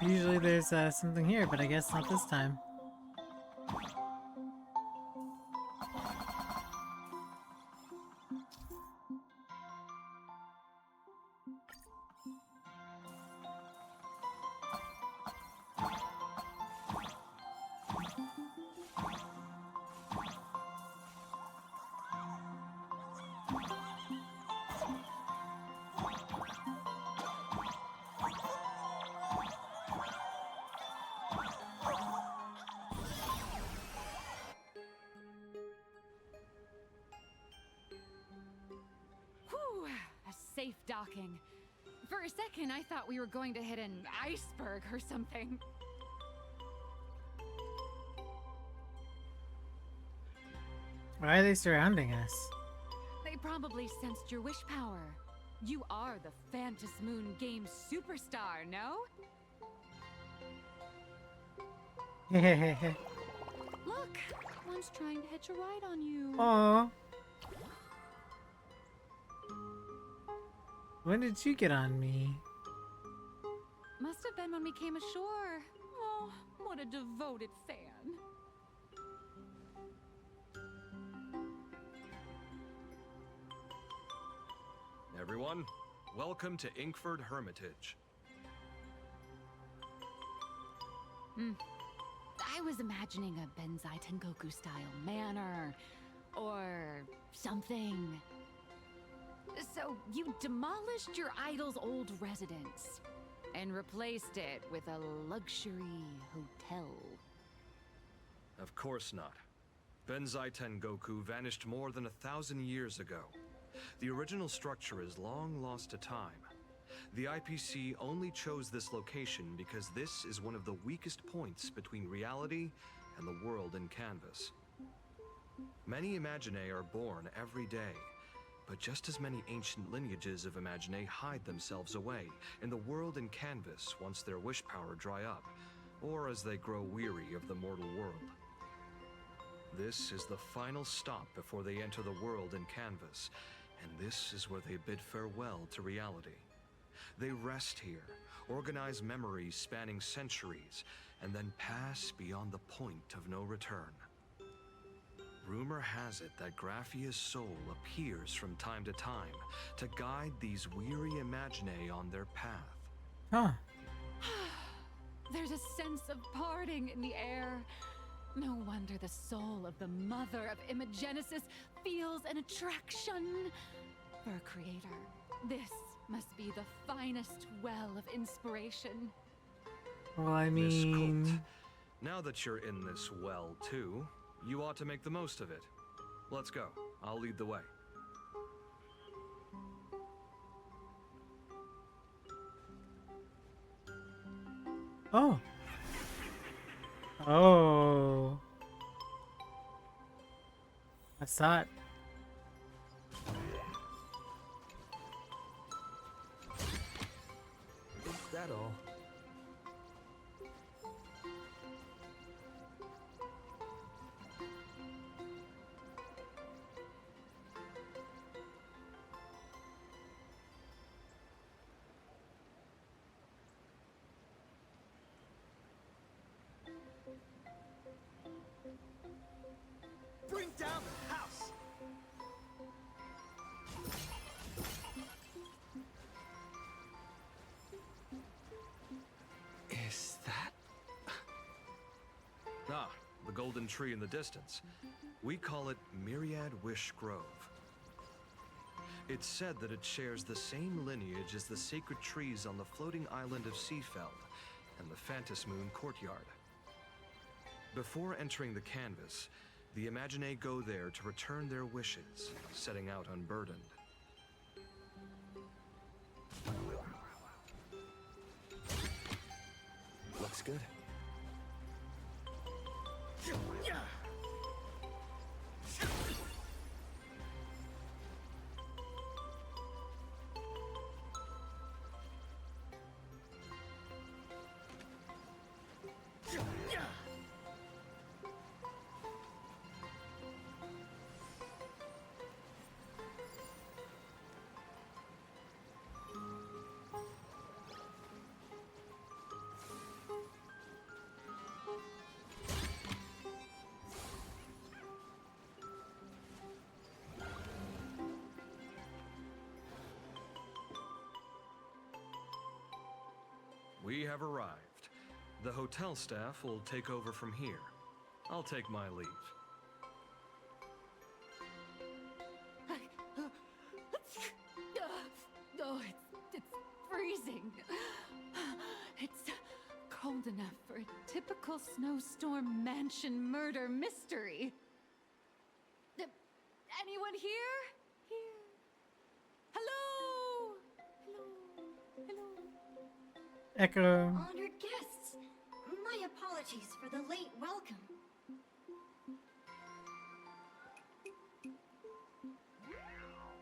Usually there's something here, but I guess not this time. Whew, a safe docking. For a second, I thought we were going to hit an iceberg or something. Why are they surrounding us? They probably sensed your wish power. You are the Phantom Moon Games superstar, no? Look, one's trying to hitch a ride on you. Aww. When did you get on me? Must have been when we came ashore. Oh, what a devoted fan. Everyone, welcome to Inkford Hermitage. I was imagining a Benzai Tengoku style manor or something. So you demolished your idol's old residence and replaced it with a luxury hotel. Of course not. Benzai Tengoku vanished more than 1,000 years ago. The original structure is long lost to time. The IPC only chose this location because this is one of the weakest points between reality and the world in canvas. Many Imaginae are born every day, but just as many ancient lineages of Imaginae hide themselves away in the world in canvas once their wish power dry up, or as they grow weary of the mortal world. This is the final stop before they enter the world in canvas, and this is where they bid farewell to reality. They rest here, organize memories spanning centuries, and then pass beyond the point of no return. Rumor has it that Graphia's soul appears from time to time to guide these weary Imaginae on their path. Huh. There's a sense of parting in the air. No wonder the soul of the mother of Imagenesis feels an attraction for a creator. This must be the finest well of inspiration. Well, I Miss mean... Colt, now that you're in this well, too, you ought to make the most of it. Let's go. I'll lead the way. Oh. Oh. I saw it. Is that all? Bring down the house! Is that... Ah, the golden tree in the distance. We call it Myriad Wish Grove. It's said that it shares the same lineage as the sacred trees on the floating island of Seafeld and the Phantom Moon courtyard. Before entering the canvas, the Imaginae go there to return their wishes, setting out unburdened. Looks good. We have arrived. The hotel staff will take over from here. I'll take my leave. Oh, it's freezing. It's cold enough for a typical snowstorm mansion murder mystery. Anyone here? Here. Hello? Hello? Echo. Honored guests, my apologies for the late welcome.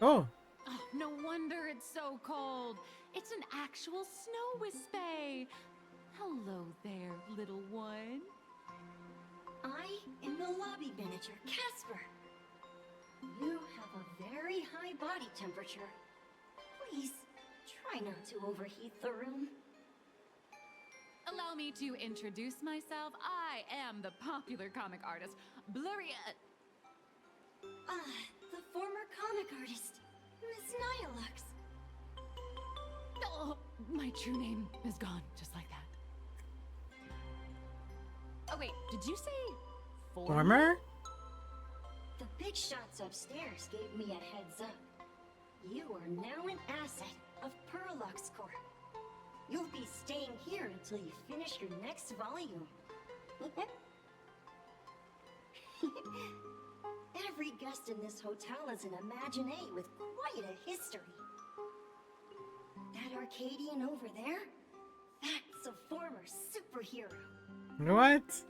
Oh. Oh, no wonder it's so cold. It's an actual snow wispy. Hello there, little one. I am the lobby manager, Casper. You have a very high body temperature. Please, try not to overheat the room. Allow me to introduce myself. I am the popular comic artist, Blurry. The former comic artist, Miss Nihilux. Oh, my true name is gone, just like that. Oh wait, did you say Former? The big shots upstairs gave me a heads up. You are now an asset of Perlux Corp. You'll be staying here until you finish your next volume. Every guest in this hotel is an Imaginee with quite a history. That Arcadian over there? That's a former superhero. What?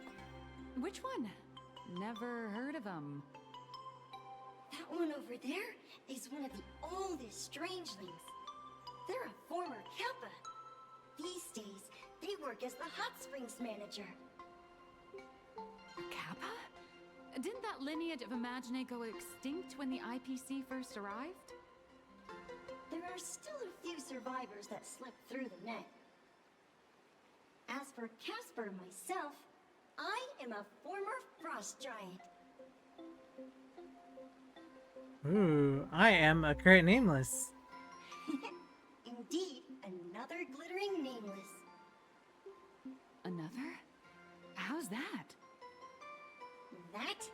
Which one? Never heard of him. That one over there is one of the oldest strangelings. They're a former Kappa. These days, they work as the hot springs manager. Kappa? Didn't that lineage of Imaginee go extinct when the IPC first arrived? There are still a few survivors that slipped through the net. As for Casper myself, I am a former frost giant. Ooh, I am a current nameless. Indeed, another glittering nameless. Another? How's that? That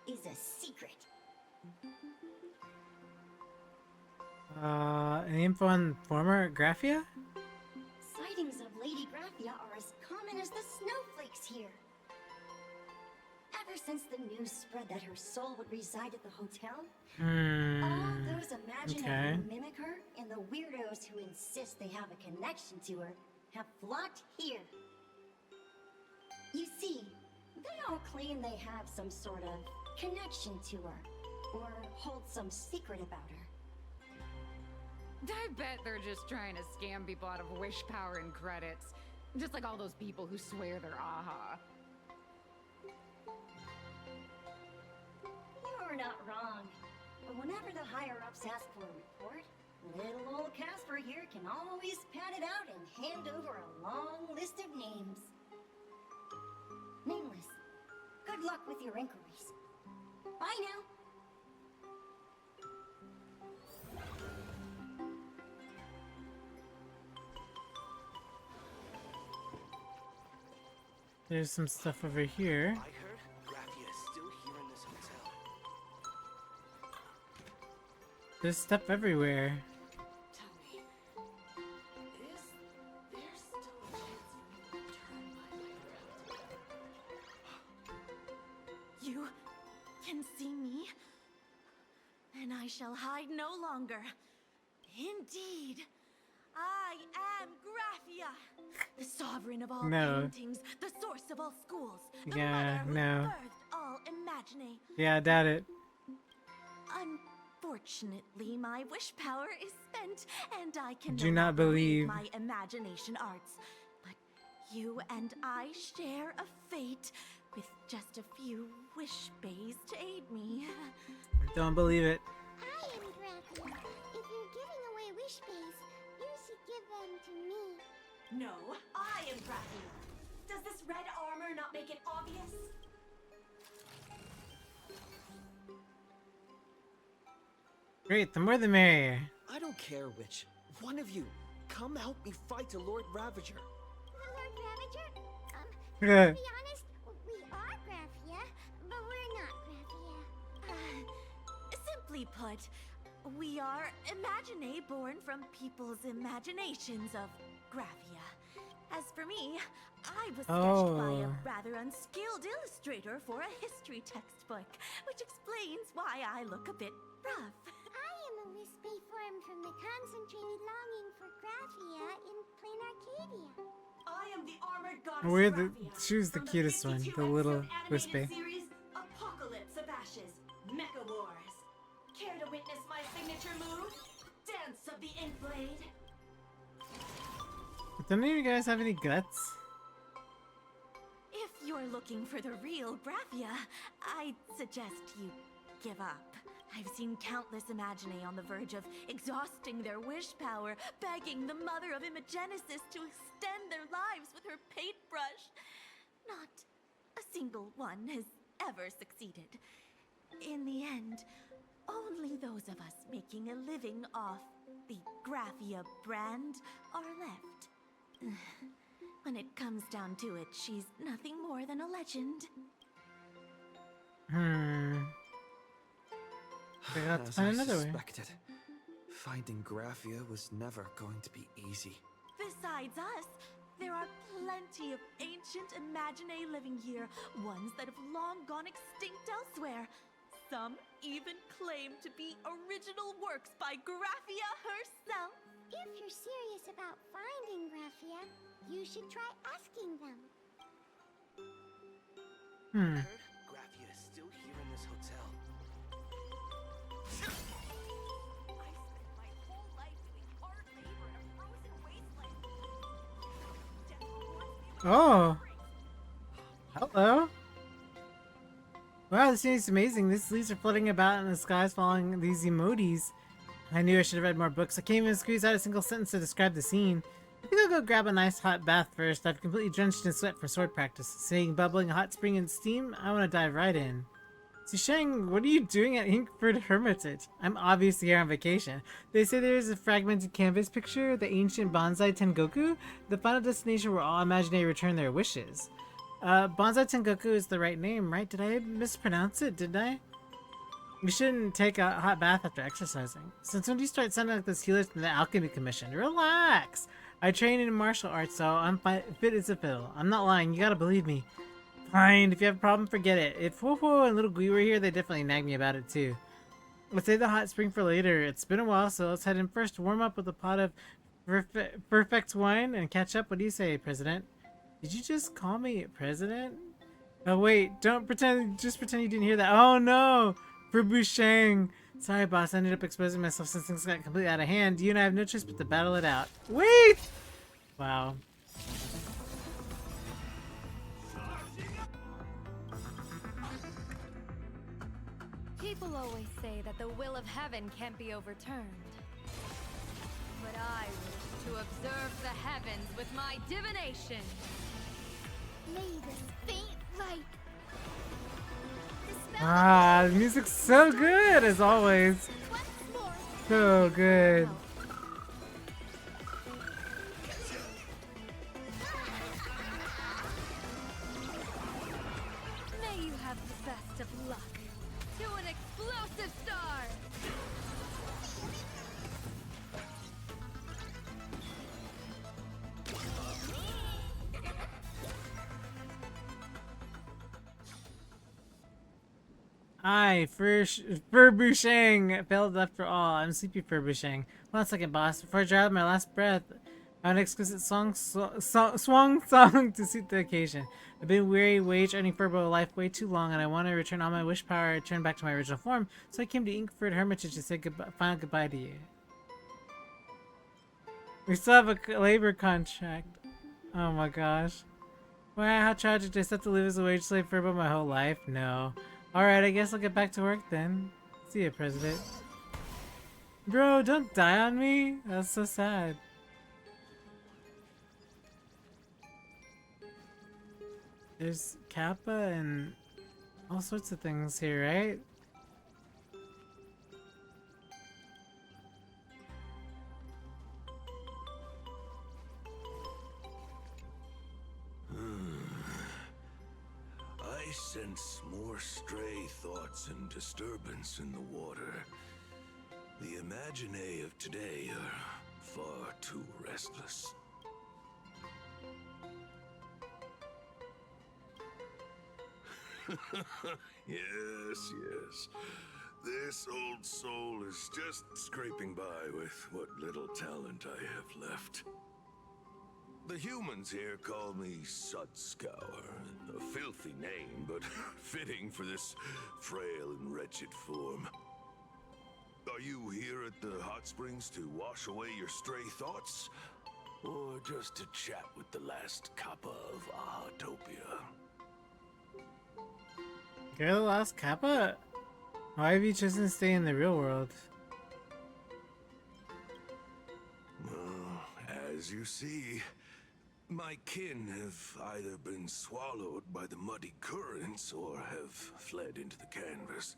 is a secret. Any info on former Graphia? Sightings of Lady Graphia are as common as the snowflakes here. Ever since the news spread that her soul would reside at the hotel, all those Imaginary who mimic her and the weirdos who insist they have a connection to her have flocked here. You see, they all claim they have some sort of connection to her, or hold some secret about her. I bet they're just trying to scam people out of wish power and credits. Just like all those people who swear they're AHA. You're not wrong. But whenever the higher-ups ask for a report, little old Casper here can always pad it out and hand over a long list of names. Nameless, good luck with your inquiries. Bye now. There's some stuff over here. I heard Graphia is still here in this hotel. There's stuff everywhere. Tell me, is there still a chance for me to turn my life around? You can see me, and I shall hide no longer. Indeed, I am Graphia, the sovereign of all paintings, the source of all schools, the mother who birthed all Imaginee. Yeah, I doubt it. Unfortunately, my wish power is spent, and I can Do not believe my imagination arts. But you and I share a fate, with just a few wish bays to aid me. Don't believe it. I am Graphia. If you're giving away wish bays, you should give them to me. No, I am Graphia. Does this red armor not make it obvious? Great, the more the merrier. I don't care which. One of you, come help me fight the Lord Ravager. The Lord Ravager? Yeah. To be honest, we are Graphia, but we're not Graphia. Simply put, we are Imaginee born from people's imaginations of Graphia. As for me, I was sketched by a rather unskilled illustrator for a history textbook, which explains why I look a bit rough. I am a wispy formed from the concentrated longing for Graphia in Planarcadia. I am the armored goddess We're the Graphia, she was the from cutest one, 52 the little episode wispy. animated series, Apocalypse of Ashes, Mecha Wars. Care to witness my signature move? Dance of the Inkblade. Don't any of you guys have any guts? If you're looking for the real Graphia, I'd suggest you give up. I've seen countless Imaginae on the verge of exhausting their wish power, begging the mother of Imagenesis to extend their lives with her paintbrush. Not a single one has ever succeeded. In the end, only those of us making a living off the Graphia brand are left. When it comes down to it, she's nothing more than a legend. We got to As find I another way. suspected, finding Graphia was never going to be easy. Besides us, there are plenty of ancient Imaginae living here, ones that have long gone extinct elsewhere. Some even claim to be original works by Graphia herself. If you're serious about finding Graphia, you should try asking them. Graphia is still here in this hotel. I spent my whole life doing hard labor in a frozen wasteland. Oh. Hello. Wow, this scene is amazing. These leaves are floating about in the skies following these emojis. I knew I should have read more books. I can't even squeeze out a single sentence to describe the scene. I think I'll go grab a nice hot bath first. I've completely drenched in sweat for sword practice. Seeing bubbling hot spring and steam, I want to dive right in. Sheng, what are you doing at Inkford Hermitage? I'm obviously here on vacation. They say there is a fragmented canvas picture of the ancient Bonsai Tengoku, the final destination where all Imaginae return their wishes. Bonsai Tengoku is the right name, right? Did I mispronounce it, didn't I? We shouldn't take a hot bath after exercising. Since when do you start sounding like those healers from the Alchemy Commission? Relax! I train in martial arts, so I'm fit as a fiddle. I'm not lying, you gotta believe me. Fine, if you have a problem, forget it. If Fofo and Little Gui were here, they definitely nag me about it too. Let's save the hot spring for later. It's been a while, so let's head in first. Warm up with a pot of perfect wine and catch up. What do you say, President? Did you just call me President? Oh wait, don't pretend, just pretend you didn't hear that. Oh no! For Bushang. Sorry boss, I ended up exposing myself since things got completely out of hand. You and I have no choice but to battle it out. Wait! Wow. People always say that the will of heaven can't be overturned. But I wish to observe the heavens with my divination. May this faint light. Ah, the music's so good as always. So good. May you have the best of luck. To an explosive star! Aye, Furbushang failed after all. I'm sleepy, Furbushang. One second, boss. Before I draw out my last breath, I have an exquisite swung song to suit the occasion. I've been weary, wage earning Furbo life way too long, and I want to return all my wish power, return back to my original form. So I came to Inkford Hermitage to say final goodbye to you. We still have a labor contract. Oh my gosh. Wow, how tragic. Did I have to live as a wage slave for about my whole life? No. Alright, I guess I'll get back to work then. See ya, President. Bro, don't die on me. That's so sad. There's Kappa and all sorts of things here, right? I sense more stray thoughts and disturbance in the water. The Imaginae of today are far too restless. Yes. This old soul is just scraping by with what little talent I have left. The humans here call me Sudscour. A filthy name, but fitting for this frail and wretched form. Are you here at the hot springs to wash away your stray thoughts? Or just to chat with the last Kappa of Ahatopia? You're the last Kappa? Why have you chosen to stay in the real world? Well, as you see, my kin have either been swallowed by the muddy currents or have fled into the canvas.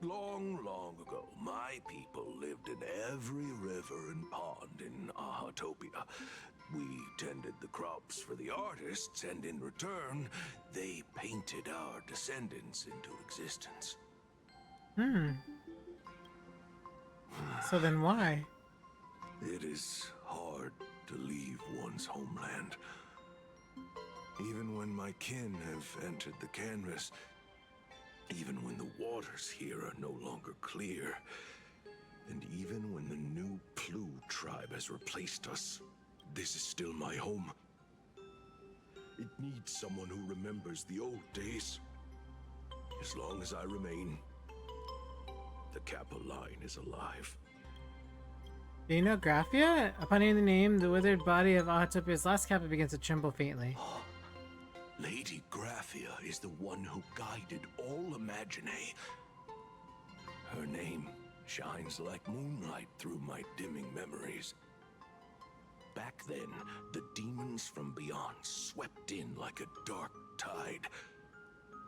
Long, long ago, my people lived in every river and pond in Ahatopia. We tended the crops for the artists, and in return, they painted our descendants into existence. So then why? It is hard to leave one's homeland. Even when my kin have entered the canvas, even when the waters here are no longer clear, and even when the new Plu tribe has replaced us, this is still my home. It needs someone who remembers the old days. As long as I remain, the Kappa line is alive. Do you know Graphia? Upon hearing the name, the withered body of Ahatopia's last Kappa begins to tremble faintly. Lady Graphia is the one who guided all Imagine. Her name shines like moonlight through my dimming memories. Back then, the demons from beyond swept in like a dark tide.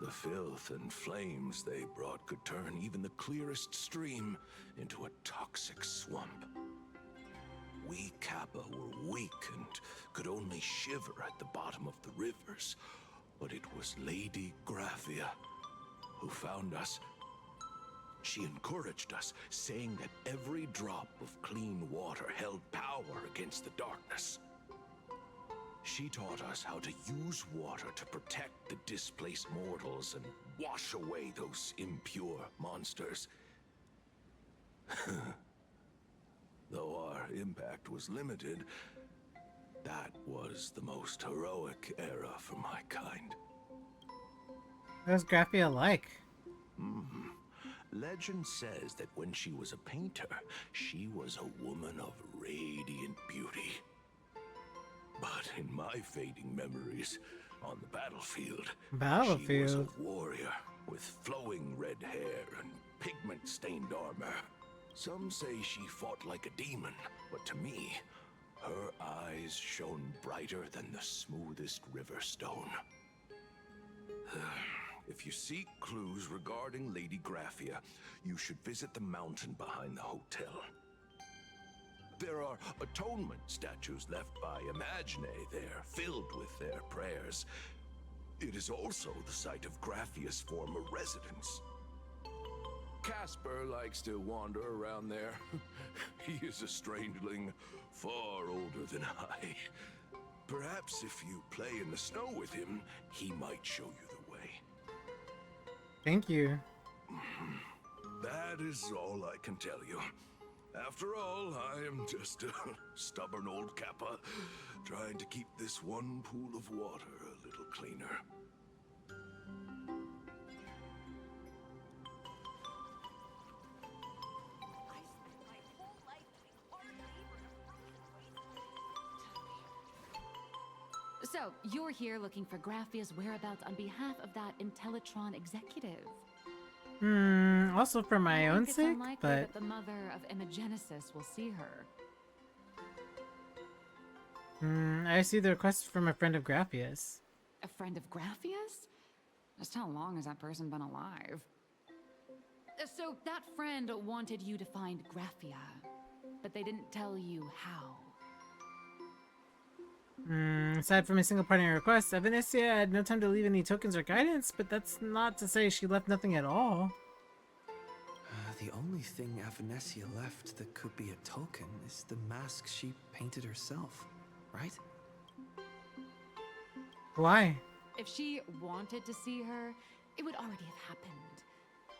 The filth and flames they brought could turn even the clearest stream into a toxic swamp. We Kappa were weak and could only shiver at the bottom of the rivers. But it was Lady Graphia who found us. She encouraged us, saying that every drop of clean water held power against the darkness. She taught us how to use water to protect the displaced mortals and wash away those impure monsters. Though our impact was limited, that was the most heroic era for my kind. What was Graphia like? Legend says that when she was a painter, she was a woman of radiant beauty. But in my fading memories, on the battlefield, she was a warrior with flowing red hair and pigment-stained armor. Some say she fought like a demon, but to me, her eyes shone brighter than the smoothest river stone. If you seek clues regarding Lady Graphia, you should visit the mountain behind the hotel. There are atonement statues left by Imagine there, filled with their prayers. It is also the site of Graphia's former residence. Casper likes to wander around there. He is a strangeling far older than I. Perhaps if you play in the snow with him, he might show you the way. Thank you. That is all I can tell you. After all, I am just a stubborn old Kappa, trying to keep this one pool of water a little cleaner. So, you're here looking for Graphia's whereabouts on behalf of that Intellitron executive. Also for my own It's sake, unlikely but that the mother of Imagenesis will see her. I see the request from a friend of Graphia's. A friend of Graphia's? Just how long has that person been alive? So, that friend wanted you to find Graphia, but they didn't tell you how. Aside from a single parting request, Venetia had no time to leave any tokens or guidance, but that's not to say she left nothing at all. The only thing Venetia left that could be a token is the mask she painted herself, right? Why? If she wanted to see her, it would already have happened.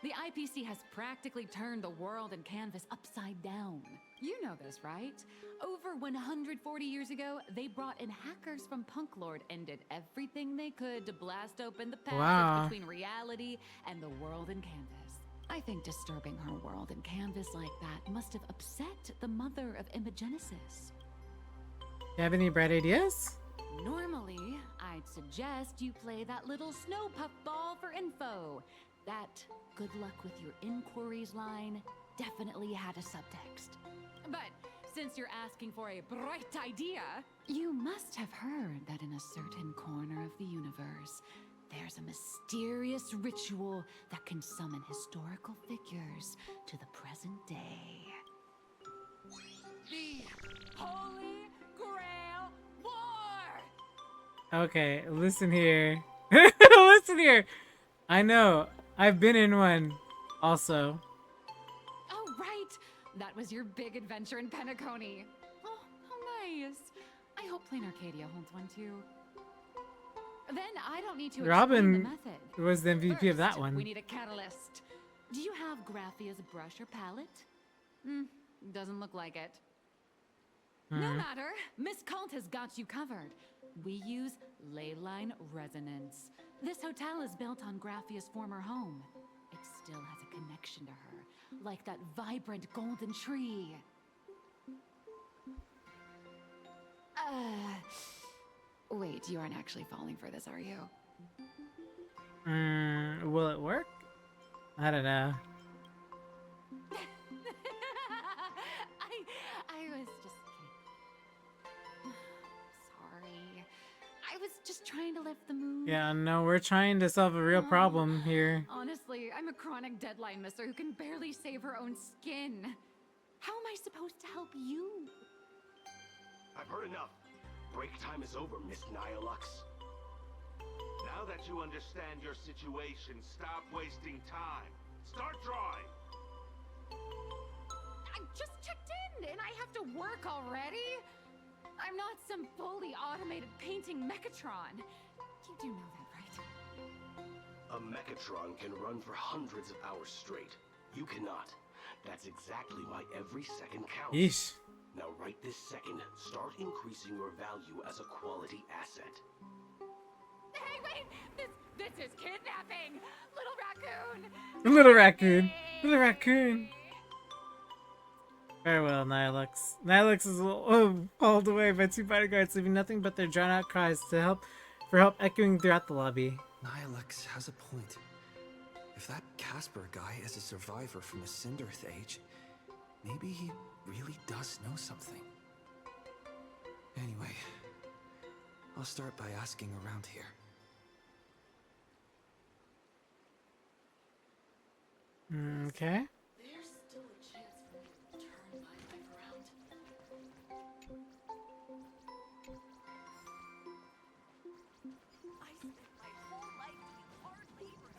The IPC has practically turned the world and canvas upside down. You know this, right? Over 140 years ago, they brought in hackers from Punk Lord and did everything they could to blast open the passage Wow. between reality and the world in Canvas. I think disturbing her world in Canvas like that must have upset the mother of Imagenesis. You have any bright ideas? Normally, I'd suggest you play that little snow puff ball for info. That good luck with your inquiries line definitely had a subtext. But since you're asking for a bright idea, you must have heard that in a certain corner of the universe, there's a mysterious ritual that can summon historical figures to the present day. The Holy Grail War! Okay, listen here. Listen here. I know. I've been in one also. Oh, right! That was your big adventure in Penacony. Oh, how nice. I hope Planarcadia holds one too. Then I don't need to explain Robin the method. was the MVP of that First, one. We need a catalyst. Do you have Graphia's brush or palette? Doesn't look like it. No matter. Miss Cult has got you covered. We use leyline resonance. This hotel is built on Graphia's former home. It still has a connection to her, like that vibrant golden tree. Wait, you aren't actually falling for this, are you? Will it work? I don't know. I was just kidding. Sorry. I was just trying to lift the mood. Yeah, no, we're trying to solve a real problem here. Honestly, I'm a chronic deadline misser who can barely save her own skin. How am I supposed to help you? I've heard enough. Break time is over, Miss Nihilux. Now that you understand your situation, stop wasting time. Start drawing. I just checked in and I have to work already? I'm not some fully automated painting Mechatron. You do know that, right? A Mechatron can run for hundreds of hours straight. You cannot. That's exactly why every second counts. Yeesh. Now right this second, start increasing your value as a quality asset. Hey, wait! This is kidnapping! Little raccoon! Little raccoon. Little raccoon. Farewell, Nihilux. Nihilux is hauled away by two bodyguards, leaving nothing but their drawn-out cries for help echoing throughout the lobby. Nihilux has a point. If that Casper guy is a survivor from the Cinderth Age, maybe he really does know something. Anyway, I'll start by asking around here. Okay. There's still a chance for me to turn my life around. I spent my whole life doing hard labor.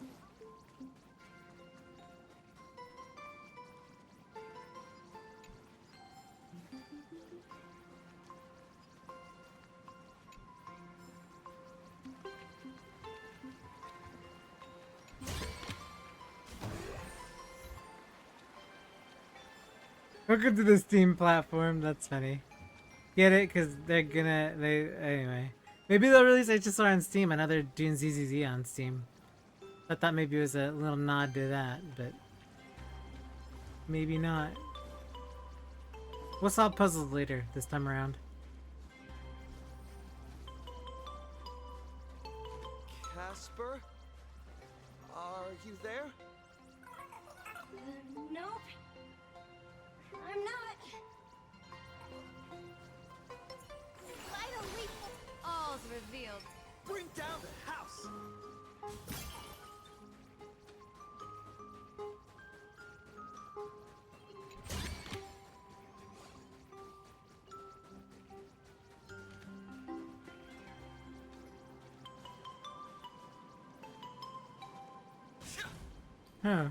Welcome to the Steam platform. That's funny. Get it? Because anyway. Maybe they'll release HSR on Steam. I know they're doing ZZZ on Steam. I thought maybe it was a little nod to that, but maybe not. We'll solve puzzles later this time around. Casper? Are you there? Nope. I'm not. Finally, all's revealed. Bring down the house! Huh.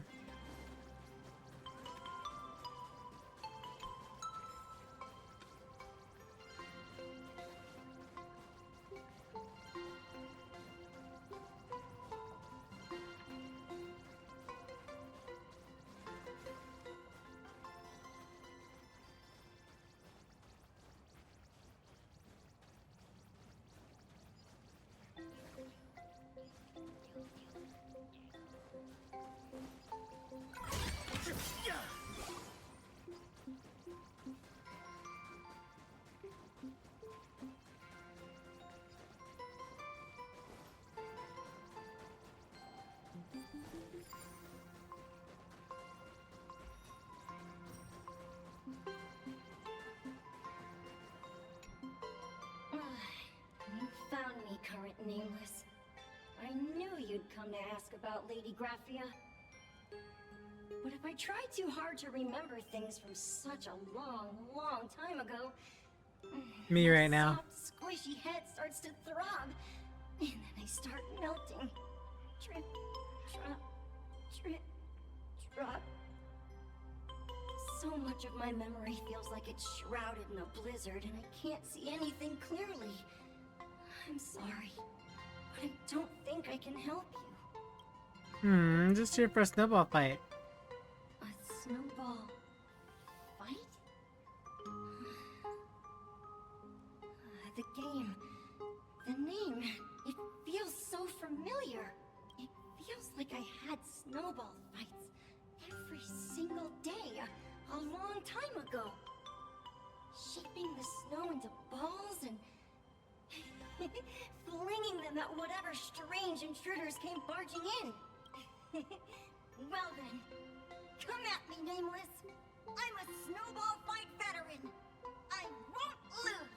you'd come to ask about Lady Graphia. But if I try too hard to remember things from such a long, long time ago, Me my right now. soft, squishy head starts to throb, and then I start melting. Drip, drop, drip, drop. So much of my memory feels like it's shrouded in a blizzard, and I can't see anything clearly. I'm sorry, but I don't think I can help you. Just here for a snowball fight. A snowball fight? The game, the name, it feels so familiar. It feels like I had snowball fights every single day a long time ago. Shaping the snow into balls and flinging them at whatever strange intruders came barging in. Well then, come at me, Nameless. I'm a snowball fight veteran. I won't lose.